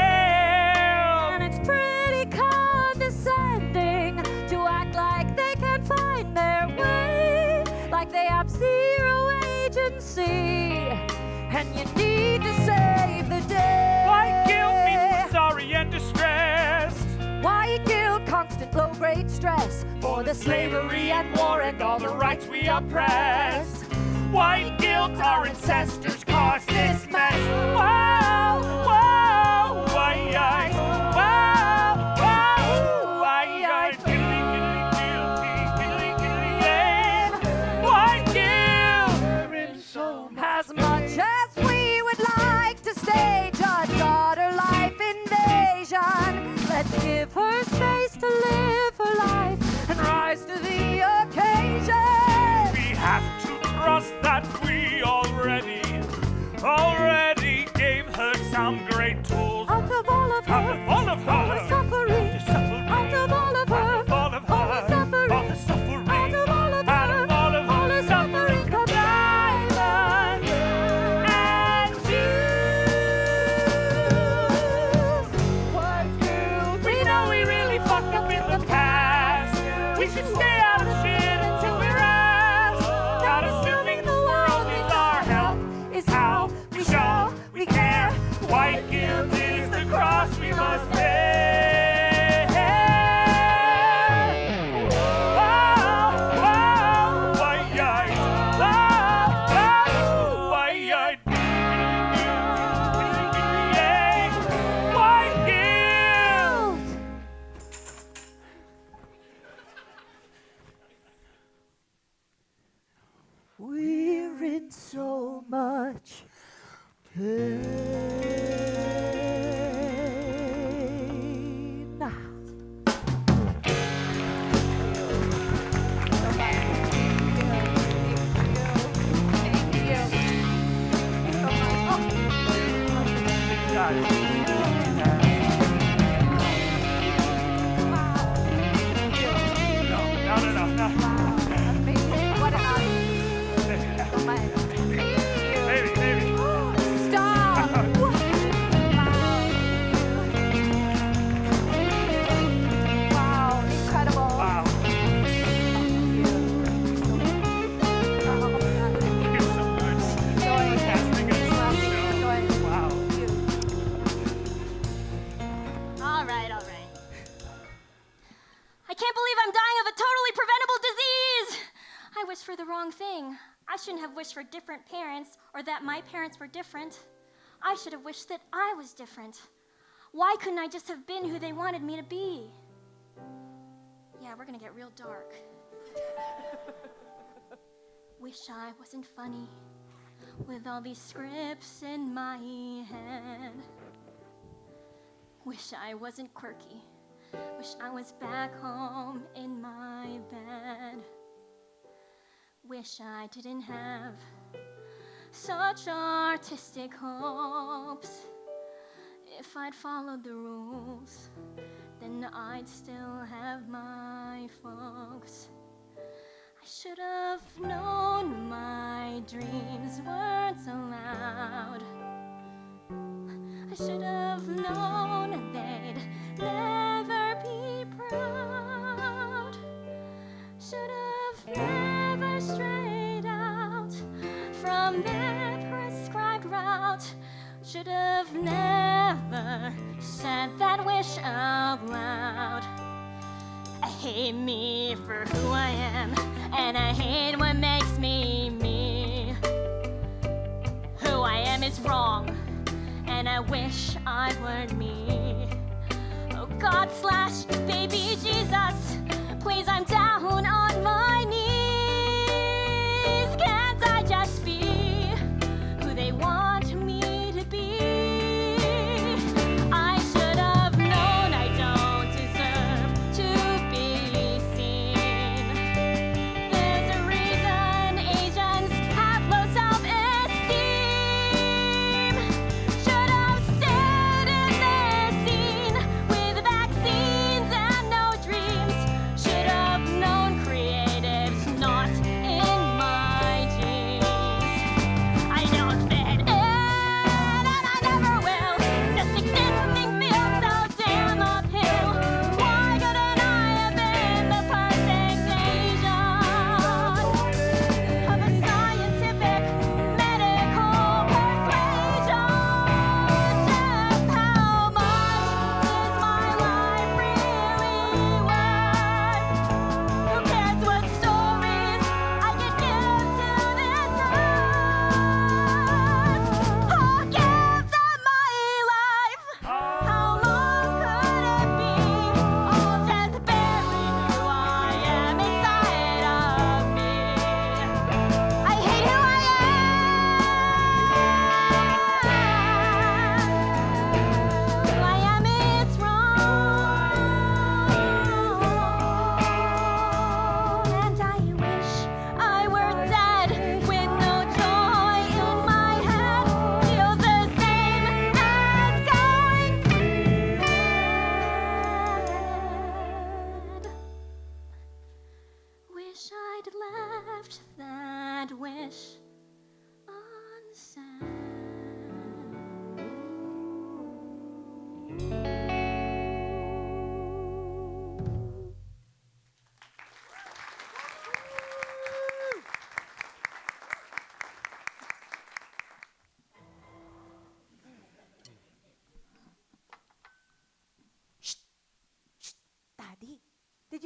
And it's pretty condescending to act like they can find their way, like they have zero agency, and you need to save the day. White guilt means we're sorry and distressed. White guilt, constant low-grade stress for the slavery and war and all the rights we oppress. White guilt, our ancestors caused this mess. Whoa, whoa, why, whoa, whoa, why, white guilt. As much as we would like to stage a daughter life invasion, let's give her space to live her already gave her some great tools. Out of all of Out of her, all of all the her, suffering. the suffering. Out of all of Out of her, all of all the her, suffering. all the suffering. Out of all of Out her, of all of all her the suffering comes diamonds and jewels. White girls, We know we really fucked up in the past. We should stay out of shit until we're asked. Not assuming the world needs our help is how we show we care. White guilt is the cross we must bear. Whoa, whoa, white-eyed. Whoa, whoa, white-eyed. Yeah, white guilt. we're in so much pain. No. Baby. Stop! Wow, incredible. Wow. You're so good. Fantastic at the show. Wow. All right. I can't believe I'm dying of a totally preventable disease. I wished for the wrong thing. I shouldn't have wished for different parents or that my parents were different. I should have wished that I was different. Why couldn't I just have been who they wanted me to be? Yeah, we're gonna get real dark. Wish I wasn't funny with all these scripts in my head. Wish I wasn't quirky. Wish I was back home in my bed. Wish I didn't have such artistic hopes. If I'd followed the rules, then I'd still have my folks. I should have known my dreams weren't so loud. I should have known they'd never be proud. Should have never strayed out from their prescribed route. Should have never said that wish out loud. I hate me for who I am, and I hate what makes me me. Who I am is wrong, and I wish I weren't me. Oh God / baby Jesus, please, I'm down on my knees. Can't I just be who they want me to be? I should have known I don't deserve to be seen. There's a reason Asians have low self-esteem. Should have stayed in their scene with vaccines and no dreams. Should have known creatives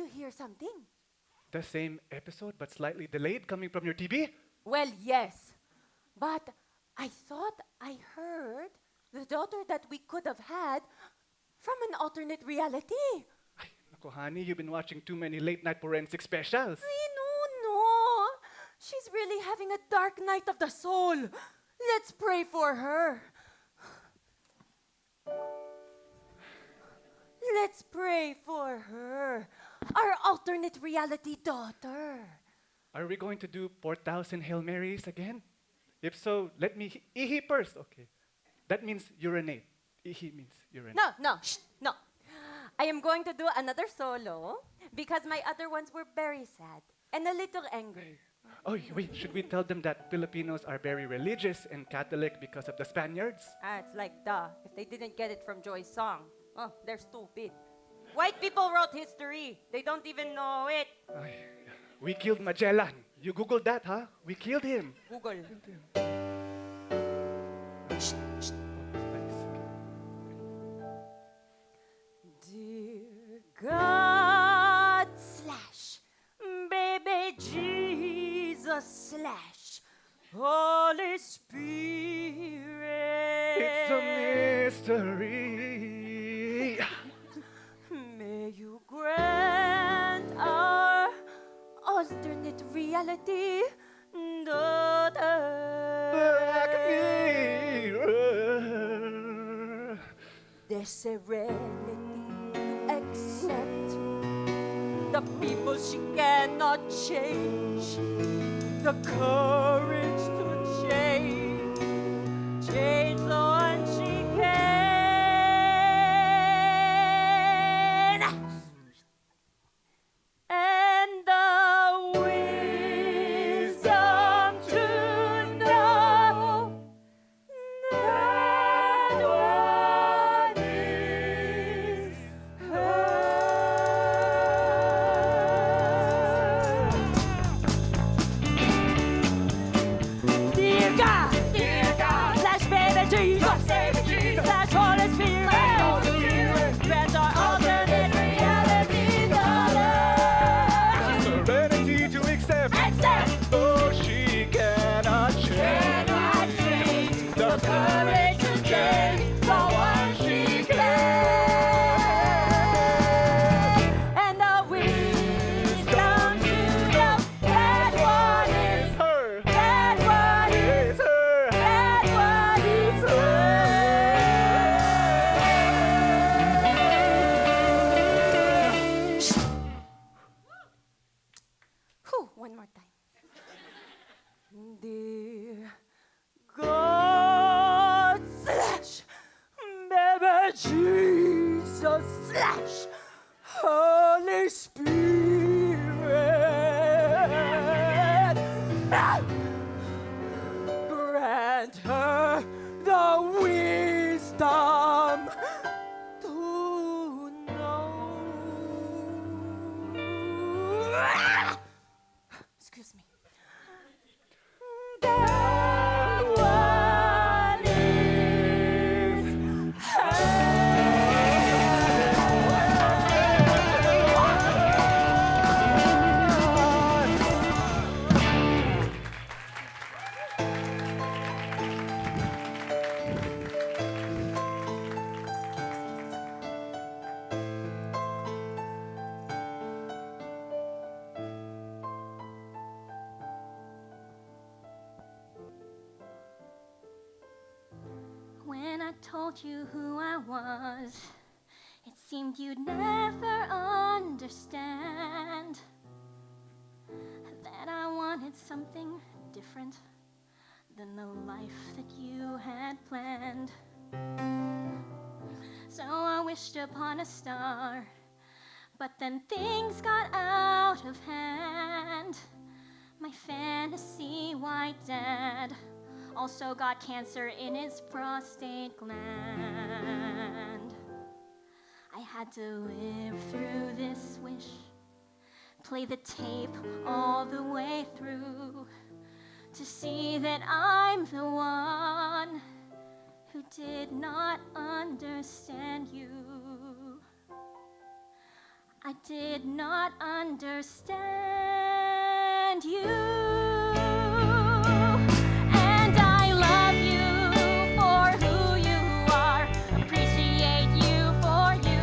you hear something? The same episode, but slightly delayed, coming from your TV? Well, yes. But I thought I heard the daughter that we could have had from an alternate reality. Ay, naku, honey, you've been watching too many late-night forensic specials. No. She's really having a dark night of the soul. Let's pray for her. Let's pray for her. Our alternate reality daughter. Are we going to do 4,000 Hail Marys again? If so, let me ihi first. Okay. That means urinate. Ihi means urinate. No. I am going to do another solo because my other ones were very sad and a little angry. Oh, wait, should we tell them that Filipinos are very religious and Catholic because of the Spaniards? It's like, duh, if they didn't get it from Joy's song. Oh, they're stupid. White people wrote history. They don't even know it. Ay, we killed Magellan. You Googled that, huh? We killed him. Google. Thanks. Dear God slash baby Jesus slash Holy Spirit. It's a mystery. May you grant our alternate reality daughter Black mirror. the serenity to accept the people she cannot change, the courage to change the one she can, and the wisdom to know that one is her. Dear God, slash baby Jesus, slash Holy Spirit, grant our alternate reality daughter. Serenity to accept. Oh, she cannot change. The courage to change the one she can, and the wisdom to know that one is her. that one is It's her. that one is her. Whew, one more time. Dear God slash baby Jesus slash Holy Spirit, grant her the wisdom to know. Excuse me. That one is When I told you who I was, it seemed you'd never understand that I wanted something different than the life that you had planned. So I wished upon a star, but then things got out of hand. My fantasy white dad also got cancer in his prostate gland. I had to live through this wish, play the tape all the way through, to see that I'm the one who did not understand you. I did not understand you. And I love you for who you are, appreciate you for you.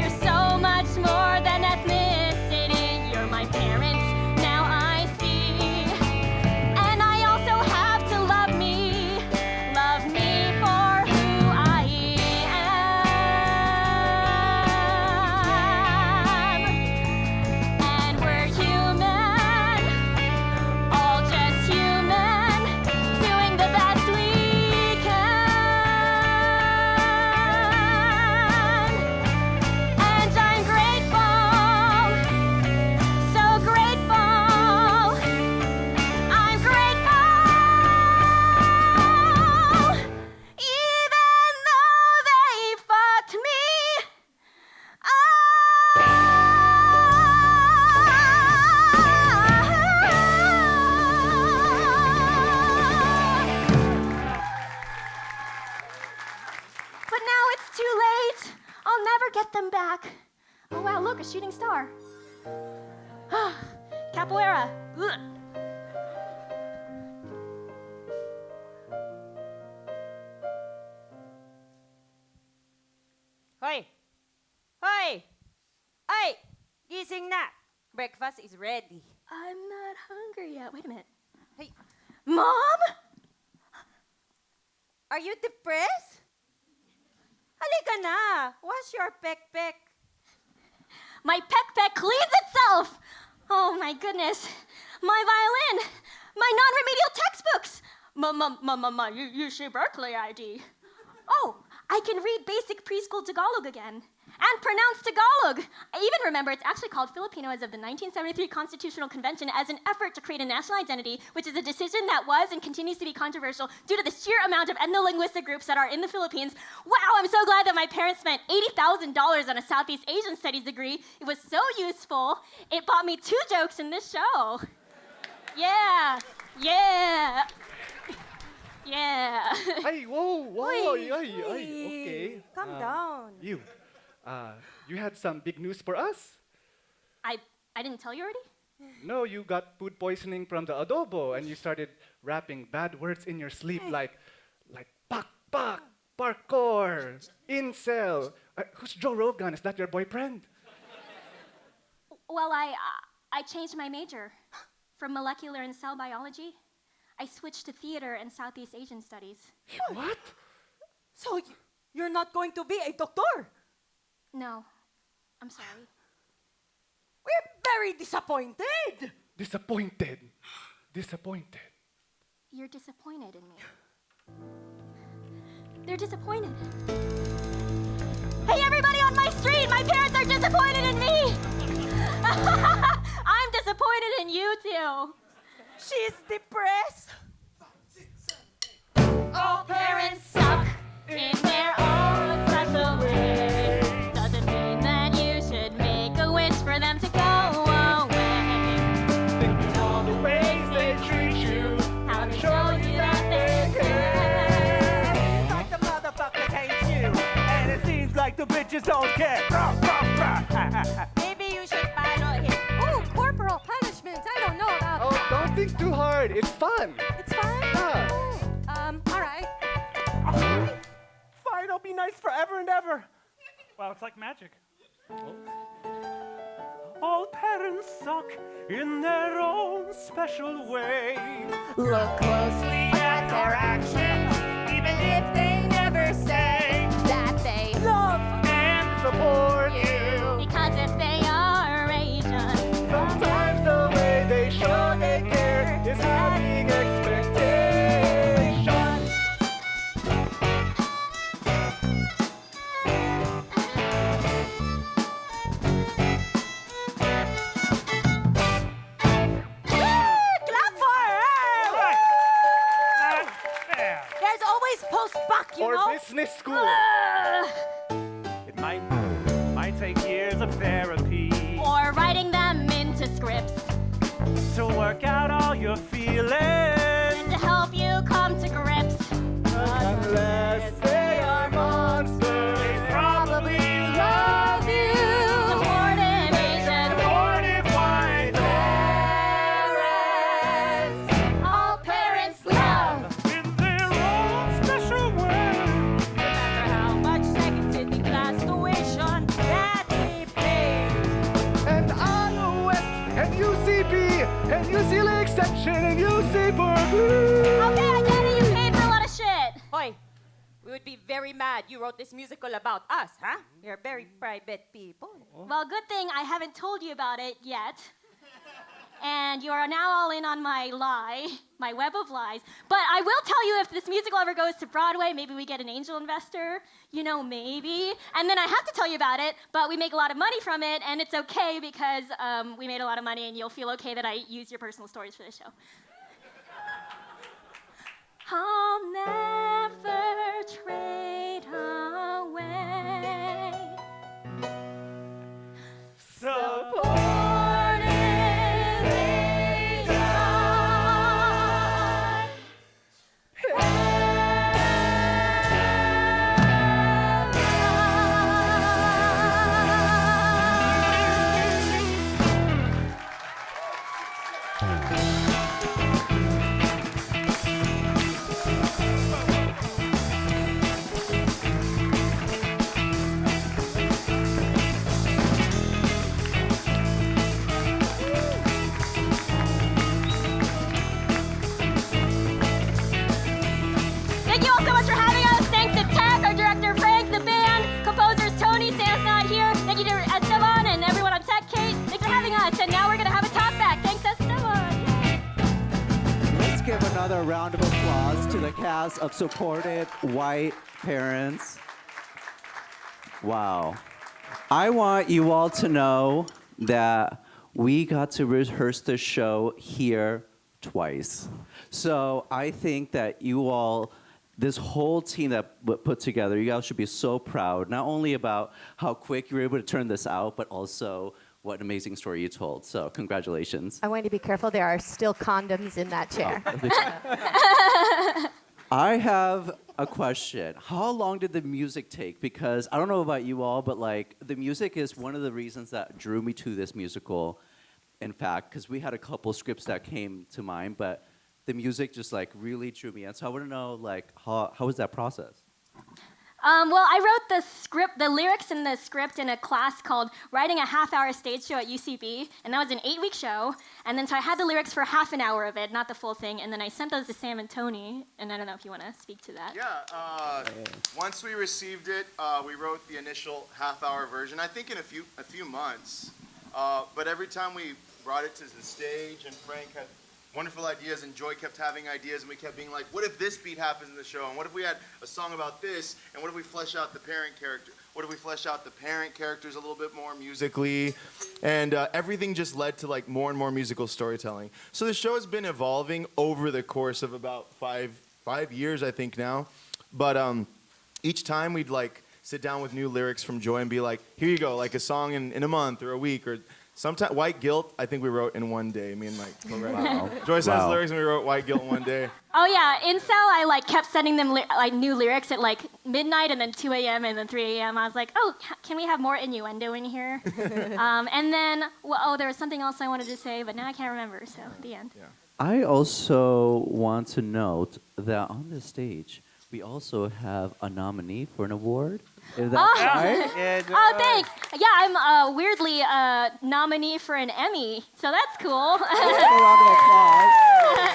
You're so much more than ethnicity. You're my parents, now I see. And I also have to love me for who I am. And we're human, all just human, doing the best we can. And I'm grateful, so grateful. I'm grateful, even though they fucked me But now it's too late. I'll never get them back. Oh wow, look, a shooting star. Capoeira. Ugh. Hoy! Hoy! Ay! Gising na! Breakfast is ready. I'm not hungry yet. Wait a minute. Hey, Mom? are you depressed? Halika na! Wash your pek-pek. My peck cleans itself! Oh my goodness. My violin. My non-remedial textbooks. My UC Berkeley ID. Oh, I can read basic preschool Tagalog again. And pronounce Tagalog. I even remember it's actually called Filipino as of the 1973 Constitutional Convention as an effort to create a national identity, which is a decision that was and continues to be controversial due to the sheer amount of ethno-linguistic groups that are in the Philippines. Wow, I'm so glad that my parents spent $80,000 on a Southeast Asian Studies degree. It was so useful. It bought me 2 jokes in this show. Yeah. Ay, whoa, Uy, okay. Calm down. You had some big news for us? I didn't tell you already? No, you got food poisoning from the adobo and you started rapping bad words in your sleep like pak, parkour, incel. Who's Joe Rogan? Is that your boyfriend? Well, I changed my major from molecular and cell biology. I switched to theater and Southeast Asian studies. What? So you're not going to be a doctor? No, I'm sorry. We're very disappointed. Disappointed. You're disappointed in me. They're disappointed. Hey, everybody on my street, my parents are disappointed in me. I'm disappointed in you too. She's depressed. All parents suck in their own special way. Doesn't mean that you should make a wish for them to go away. Thinking all the ways they treat you, How they show you that they care. Like the motherfuckers hate you, and it seems like the bitches don't care. Maybe you should follow him. Oh, corporal punishment. I don't know about Oh, that. don't think too hard. It's fun. It's fine. Yeah. All right. Fine, I'll be nice forever and ever. Wow, it's like magic. All parents suck in their own special way. Look closely at their actions, even if they never say that they love And support you. Because if they are Asian, Sometimes the way they show they care is having expectations. Clap for her! Right. There. There's always post-bac, you Or know? business school. It might take years of therapy or writing them into scripts to work out all your feelings. to help you come to grips. Unless they are monsters, they probably love you. The more very mad you wrote this musical about us, huh? You're very private people. Well, good thing I haven't told you about it yet. And you are now all in on my lie, my web of lies. But I will tell you, if this musical ever goes to Broadway, maybe we get an angel investor, maybe. And then I have to tell you about it, but we make a lot of money from it, and it's okay because we made a lot of money, and you'll feel okay that I use your personal stories for the show. I'll never trade away. Thank you all so much for having us. Thanks to Tech, our director Frank, the band, composers Tony, Sam's not here. Thank you to Esteban and everyone on Tech, Kate. Thanks for having us. And now we're going to have a talk back. Thanks, Esteban. Yay. Let's give another round of applause to the cast of Supported White Parents. Wow. I want you all to know that we got to rehearse the show here twice. So I think that you all, this whole team that put together, you guys should be so proud, not only about how quick you were able to turn this out, but also what an amazing story you told. So congratulations. I want you to be careful. There are still condoms in that chair. I have a question. How long did the music take? Because I don't know about you all, but the music is one of the reasons that drew me to this musical. In fact, because we had a couple scripts that came to mind, but the music just really drew me in. So I want to know how was that process? Well, I wrote the lyrics in the script in a class called Writing a Half-Hour Stage Show at UCB, and that was an 8-week show. And then so I had the lyrics for half an hour of it, not the full thing, and then I sent those to Sam and Tony, and I don't know if you want to speak to that. Yeah, once we received it, we wrote the initial half-hour version, I think in a few months. But every time we brought it to the stage and Frank had wonderful ideas and Joy kept having ideas and we kept being like, what if this beat happens in the show? And what if we had a song about this? And what if we flesh out the parent character? What if we flesh out the parent characters a little bit more musically? And everything just led to more and more musical storytelling. So the show has been evolving over the course of about five years, I think now. But each time we'd sit down with new lyrics from Joy and be like, here you go, a song in a month or a week or sometimes White Guilt, I think we wrote in one day, me and Mike. Wow. Joy sent us lyrics and we wrote White Guilt in one day. Oh yeah, in Cell I kept sending them new lyrics at midnight and then 2 a.m. and then 3 a.m. I was like, oh, can we have more innuendo in here? And then, there was something else I wanted to say, but now I can't remember, so the end. Yeah. I also want to note that on this stage, we also have a nominee for an award. Is that right? Oh, thanks. Yeah, I'm weirdly a nominee for an Emmy, so that's cool. Let's give a round of applause.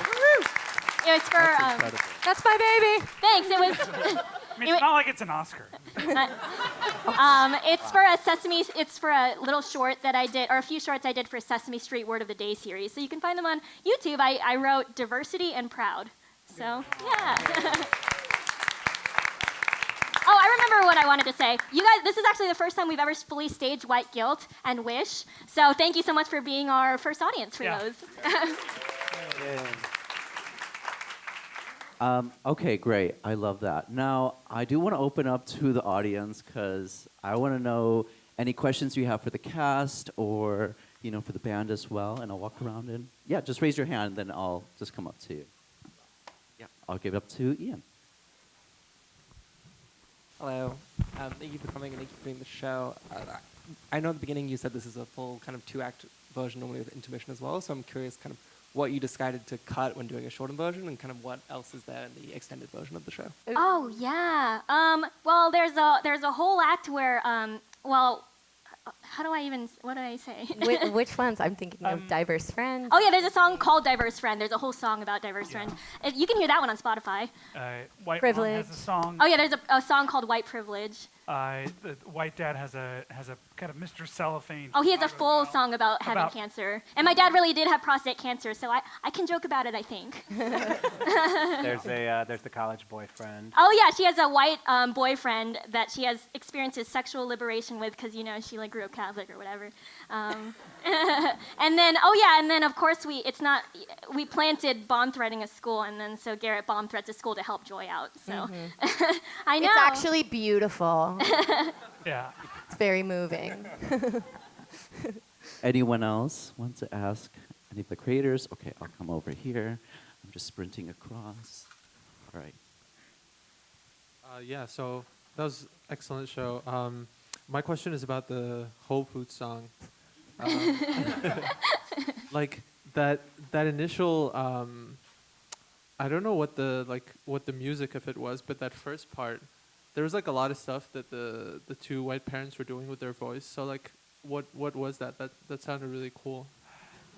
It was for. That's my baby. Thanks. It was. I mean, it's not like it's an Oscar. It's for a little short that I did, or a few shorts I did for Sesame Street Word of the Day series. So you can find them on YouTube. I wrote Diversity and Proud. So yeah. Oh, I remember what I wanted to say. You guys, this is actually the first time we've ever fully staged White Guilt and Wish. So thank you so much for being our first audience for those. Okay, great. I love that. Now, I do want to open up to the audience because I want to know any questions you have for the cast or, for the band as well. And I'll walk around and, just raise your hand, then I'll just come up to you. Yeah, I'll give it up to Ian. Hello. Thank you for coming and thank you for doing the show. I know at the beginning you said this is a full kind of 2-act version normally with intermission as well, so I'm curious kind of what you decided to cut when doing a shortened version and kind of what else is there in the extended version of the show. Oh yeah. Well, there's a whole act where how do I even, what do I say? Which ones? I'm thinking of Diverse Friend. Oh yeah, there's a song called Diverse Friend. There's a whole song about Diverse Friend. You can hear that one on Spotify. White Privilege. Mom has a song. Oh yeah, there's a song called White Privilege. The White Dad has a kind of Mr. Cellophane. Oh, he has a full song about having cancer. And my dad really did have prostate cancer, so I can joke about it, I think. There's the college boyfriend. Oh yeah, she has a white boyfriend that she has experiences sexual liberation with because, you know, she like grew up Catholic or whatever. And then of course we planted bomb threading a school, and then so Garrett bomb threats a school to help Joy out. So I know. It's actually beautiful. Yeah. It's very moving. Anyone else want to ask any of the creators? Okay, I'll come over here. I'm just sprinting across. All right. Yeah, so that was excellent show. My question is about the Whole Foods song. Like that initial I don't know what the music of it was, but that first part, there was like a lot of stuff that the two white parents were doing with their voice. So like what was that? That sounded really cool.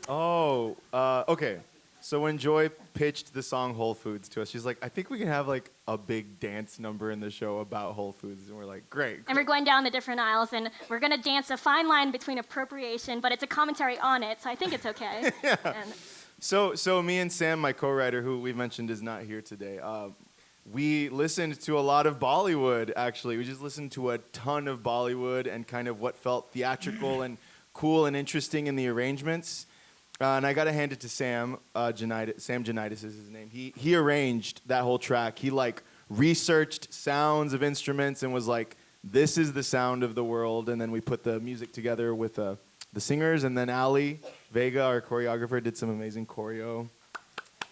Oh, okay. So when Joy pitched the song Whole Foods to us, she's like, I think we can have like a big dance number in the show about Whole Foods. And we're like, great. And we're going down the different aisles, and we're going to dance a fine line between appropriation, but it's a commentary on it, so I think it's okay. Yeah. And So me and Sam, my co-writer, who we mentioned is not here today, we listened to a lot of Bollywood, actually. We just listened to a ton of Bollywood and kind of what felt theatrical and cool and interesting in the arrangements. And I got to hand it to Sam Janitis. Sam Janitis is his name. He arranged that whole track. He like researched sounds of instruments and was like, this is the sound of the world. And then we put the music together with the singers. And then Ali Vega, our choreographer, did some amazing choreo.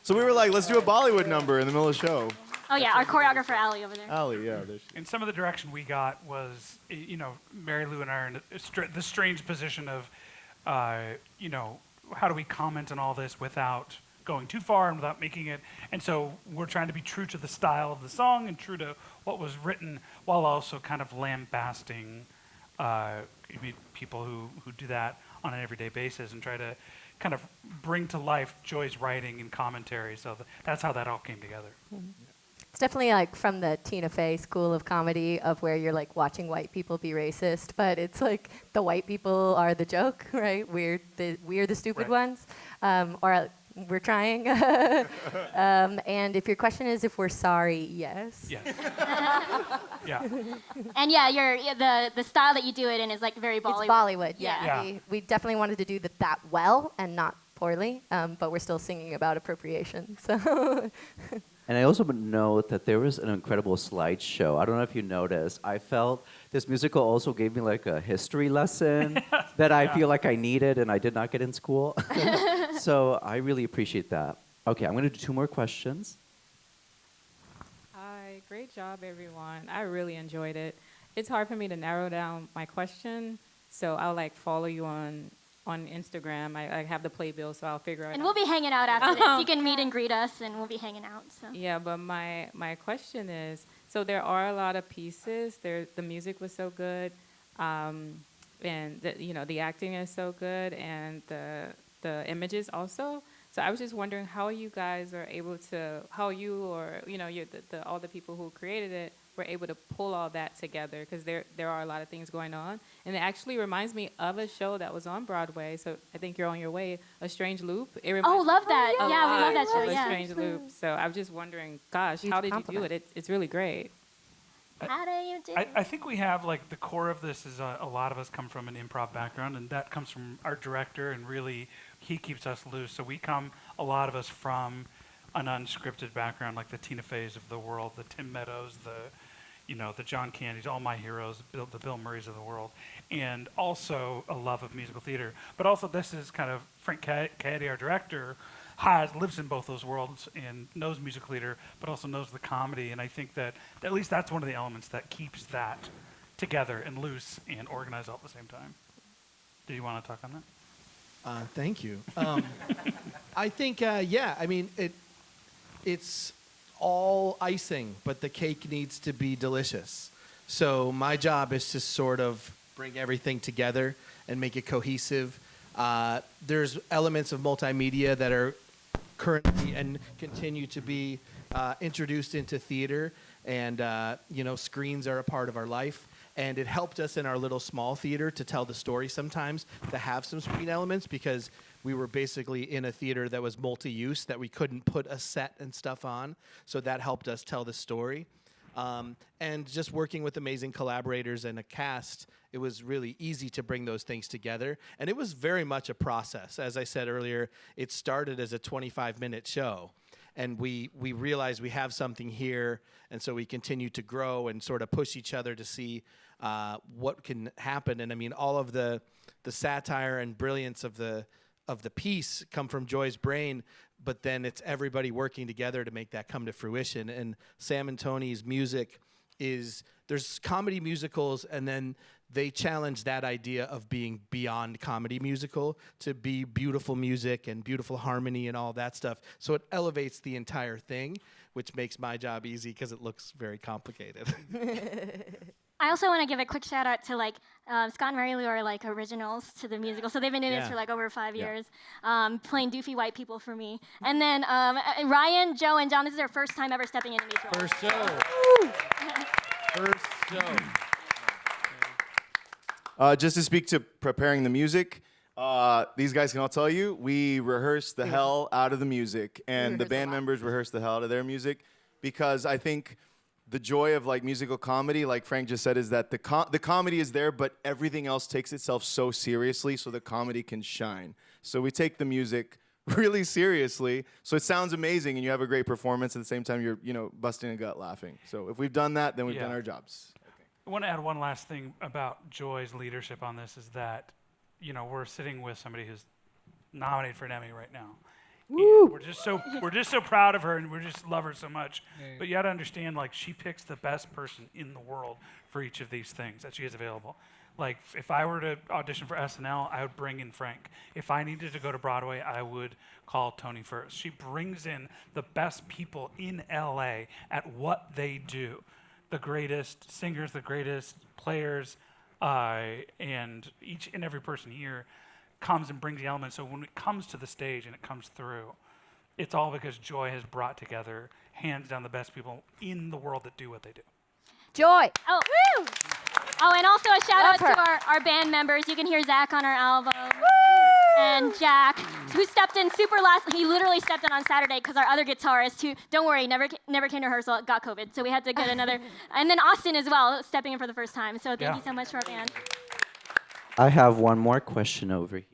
So we were like, let's do a Bollywood number in the middle of the show. oh yeah, our choreographer Ali over there. Ali, yeah. There she And some of the direction we got was, you know, Mary Lou and I are in the strange position of, you know, how do we comment on all this without going too far and without making it, and so we're trying to be true to the style of the song and true to what was written, while also kind of lambasting people who do that on an everyday basis and try to kind of bring to life Joy's writing and commentary. So that's how that all came together. It's definitely like from the Tina Fey school of comedy of where you're like watching white people be racist, but it's like the white people are the joke, right? We're the stupid ones, or we're trying. And if your question is if we're sorry, yes. Yeah. Yeah. And yeah, the style that you do it in is like very Bollywood. It's Bollywood, yeah. Yeah. We definitely wanted to do that well and not poorly, but we're still singing about appropriation. So. And I also would note that there was an incredible slideshow. I don't know if you noticed. I felt this musical also gave me like a history lesson that I feel like I needed and I did not get in school. So I really appreciate that. Okay, I'm going to do 2 more questions. Hi, great job, everyone. I really enjoyed it. It's hard for me to narrow down my question, so I'll like follow you on Instagram. I have the playbill, so I'll figure it out. And we'll be hanging out after this. You can meet and greet us, and we'll be hanging out. So. Yeah, but my question is, so there are a lot of pieces. The music was so good, and the acting is so good, and the images also. So I was just wondering how you guys are able to, how you or all the people who created it were able to pull all that together, because there are a lot of things going on, and it actually reminds me of a show that was on Broadway. So I think you're on your way, A Strange Loop. It reminds love that. me a Yeah, we lot love that show. of A Yeah. Strange Loop. So I'm just wondering, gosh, Huge how did you do compliment. it? It's really great. How do you do? I think we have, like, the core of this is a lot of us come from an improv background, and that comes from our director, and really he keeps us loose. So we come, a lot of us, from an unscripted background, like the Tina Feys of the world, the Tim Meadows, the John Candys, all my heroes, the Bill Murrays of the world, and also a love of musical theater. But also this is kind of Frank Caddy, our director, lives in both those worlds and knows musical theater, but also knows the comedy. And I think that at least that's one of the elements that keeps that together and loose and organized all at the same time. Do you want to talk on that? Thank you. I think, I mean, it's all icing, but the cake needs to be delicious. So my job is to sort of bring everything together and make it cohesive. There's elements of multimedia that are currently and continue to be introduced into theater, and screens are a part of our life. And it helped us in our little small theater to tell the story sometimes, to have some screen elements, because we were basically in a theater that was multi-use, that we couldn't put a set and stuff on. So that helped us tell the story. And just working with amazing collaborators and a cast, it was really easy to bring those things together. And it was very much a process. As I said earlier, it started as a 25-minute show. And we realized we have something here, and so we continue to grow and sort of push each other to see what can happen. And I mean, all of the satire and brilliance of the piece come from Joy's brain, but then it's everybody working together to make that come to fruition. And Sam and Tony's music there's comedy musicals, and then they challenge that idea of being beyond comedy musical to be beautiful music and beautiful harmony and all that stuff. So it elevates the entire thing, which makes my job easy because it looks very complicated. I also want to give a quick shout out to Scott and Mary Lou are originals to the musical. So they've been doing this for over 5 years, playing doofy white people for me. And then Ryan, Joe, and John, this is their first time ever stepping into these roles. First show. First show. Just to speak to preparing the music, these guys can all tell you, we rehearsed the hell out of the music, and the band members rehearsed the hell out of their music, because I think the joy of musical comedy, like Frank just said, is that the comedy is there, but everything else takes itself so seriously so the comedy can shine. So we take the music really seriously, so it sounds amazing and you have a great performance. At the same time, you're busting a gut laughing. So if we've done that, then we've done our jobs. I want to add one last thing about Joy's leadership on this, is that we're sitting with somebody who's nominated for an Emmy right now. Woo! We're just so proud of her, and we just love her so much. But you got to understand, she picks the best person in the world for each of these things that she has available. If I were to audition for SNL, I would bring in Frank. If I needed to go to Broadway, I would call Tony first. She brings in the best people in LA at what they do. The greatest singers, the greatest players, and each and every person here comes and brings the elements. So when it comes to the stage and it comes through, it's all because Joy has brought together, hands down, the best people in the world that do what they do. Joy. Oh, woo! Oh, and also a shout out to our band members. You can hear Zach on our album. Woo! And Jack, who stepped in he literally stepped in on Saturday because our other guitarist, who, don't worry, never came to rehearsal, got COVID. So we had to get another. And then Austin as well, stepping in for the first time. So thank you so much to our band. I have one more question over here.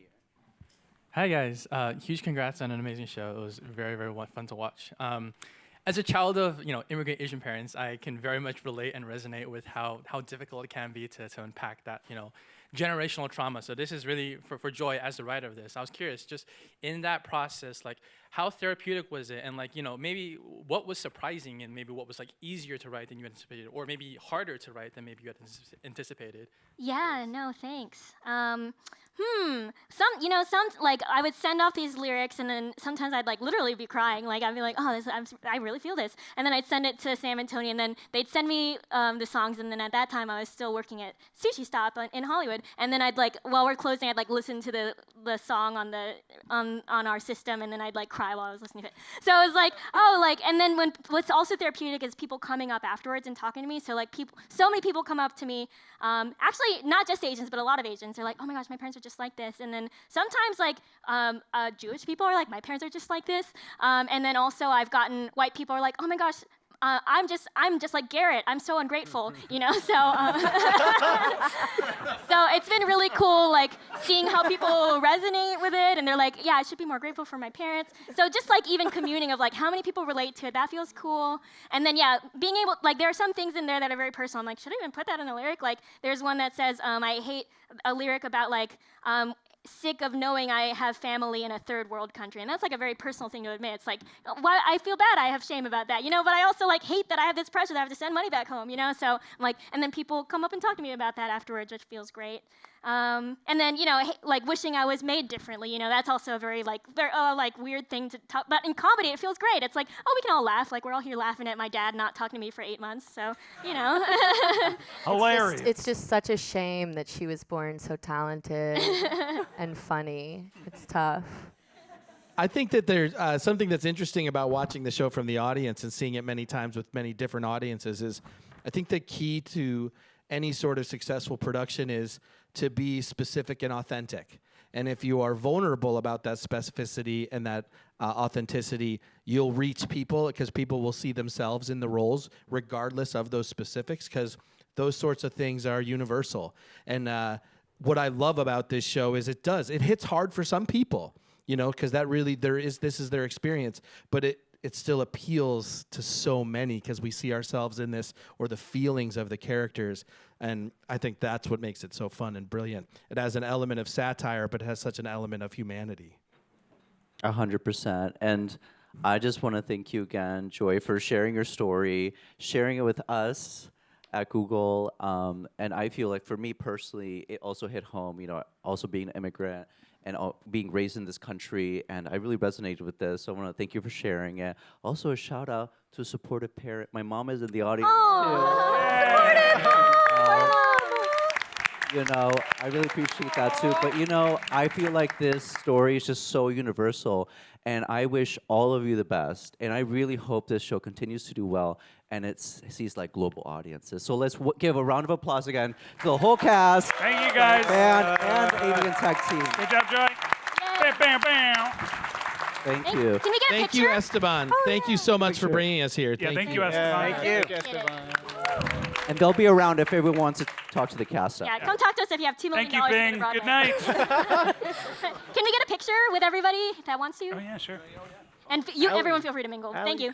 Hi guys, huge congrats on an amazing show. It was very, very fun to watch. As a child of immigrant Asian parents, I can very much relate and resonate with how difficult it can be to unpack that generational trauma. So this is really for Joy as the writer of this. I was curious, just in that process, how therapeutic was it, and maybe what was surprising, and maybe what was easier to write than you anticipated, or maybe harder to write than maybe you had anticipated. Yeah, no, thanks. I would send off these lyrics, and then sometimes I'd literally be crying. I'd be like, oh, I really feel this. And then I'd send it to Sam and Tony, and then they'd send me the songs. And then at that time, I was still working at Sushi Stop in Hollywood. And then I'd while we're closing, I'd listen to the song on our system, and then I'd cry while I was listening to it. So it was and then what's also therapeutic is people coming up afterwards and talking to me. So so many people come up to me, actually not just Asians, but a lot of Asians. They're like, oh my gosh, my parents are just like this. And then sometimes Jewish people are like, my parents are just like this. And then also I've gotten white people are like, oh my gosh, I'm just like Garrett. I'm so ungrateful, So, so it's been really cool, seeing how people resonate with it, and they're like, yeah, I should be more grateful for my parents. So just even communing of how many people relate to it, that feels cool. And then being able, there are some things in there that are very personal. I'm like, should I even put that in a lyric? There's one that says, I hate a lyric about sick of knowing I have family in a third world country. And that's a very personal thing to admit. It's why I feel bad, I have shame about that, but I also hate that I have this pressure that I have to send money back home, so I'm and then people come up and talk to me about that afterwards, which feels great. And then, like wishing I was made differently, that's also a very weird thing to talk about. In comedy, it feels great. It's like, oh, we can all laugh. Like, we're all here laughing at my dad not talking to me for 8 months. So, Hilarious. It's just such a shame that she was born so talented and funny. It's tough. I think that there's something that's interesting about watching the show from the audience and seeing it many times with many different audiences is I think the key to any sort of successful production is to be specific and authentic. And if you are vulnerable about that specificity and that authenticity, you'll reach people because people will see themselves in the roles regardless of those specifics because those sorts of things are universal. And what I love about this show is it hits hard for some people. Because this is their experience, but it still appeals to so many because we see ourselves in this or the feelings of the characters, and I think that's what makes it so fun and brilliant. It has an element of satire, but it has such an element of humanity. 100%. And I just want to thank you again, Joy, for sharing your story, sharing it with us at Google. And I feel like for me personally, it also hit home, also being an immigrant and being raised in this country, and I really resonated with this, so I want to thank you for sharing it. Also, a shout out to a supportive parent. My mom is in the audience too. I really appreciate that too. But I feel like this story is just so universal, and I wish all of you the best. And I really hope this show continues to do well, and it sees like global audiences. So let's give a round of applause again to the whole cast. Thank you guys. And Avian Tech team. Good job, Joy. Bam, bam, bam. Thank you. Can we get a Thank picture? you, Esteban. Thank you so much for bringing us here. Yeah, thank you, Esteban. Thank you. And they'll be around if everyone wants to talk to the cast. Yeah, come talk to us if you have $2 million. Thank you, Bing. to Good night. Can we get a picture with everybody that wants to? Oh, yeah, sure. And everyone feel free to mingle. Thank you.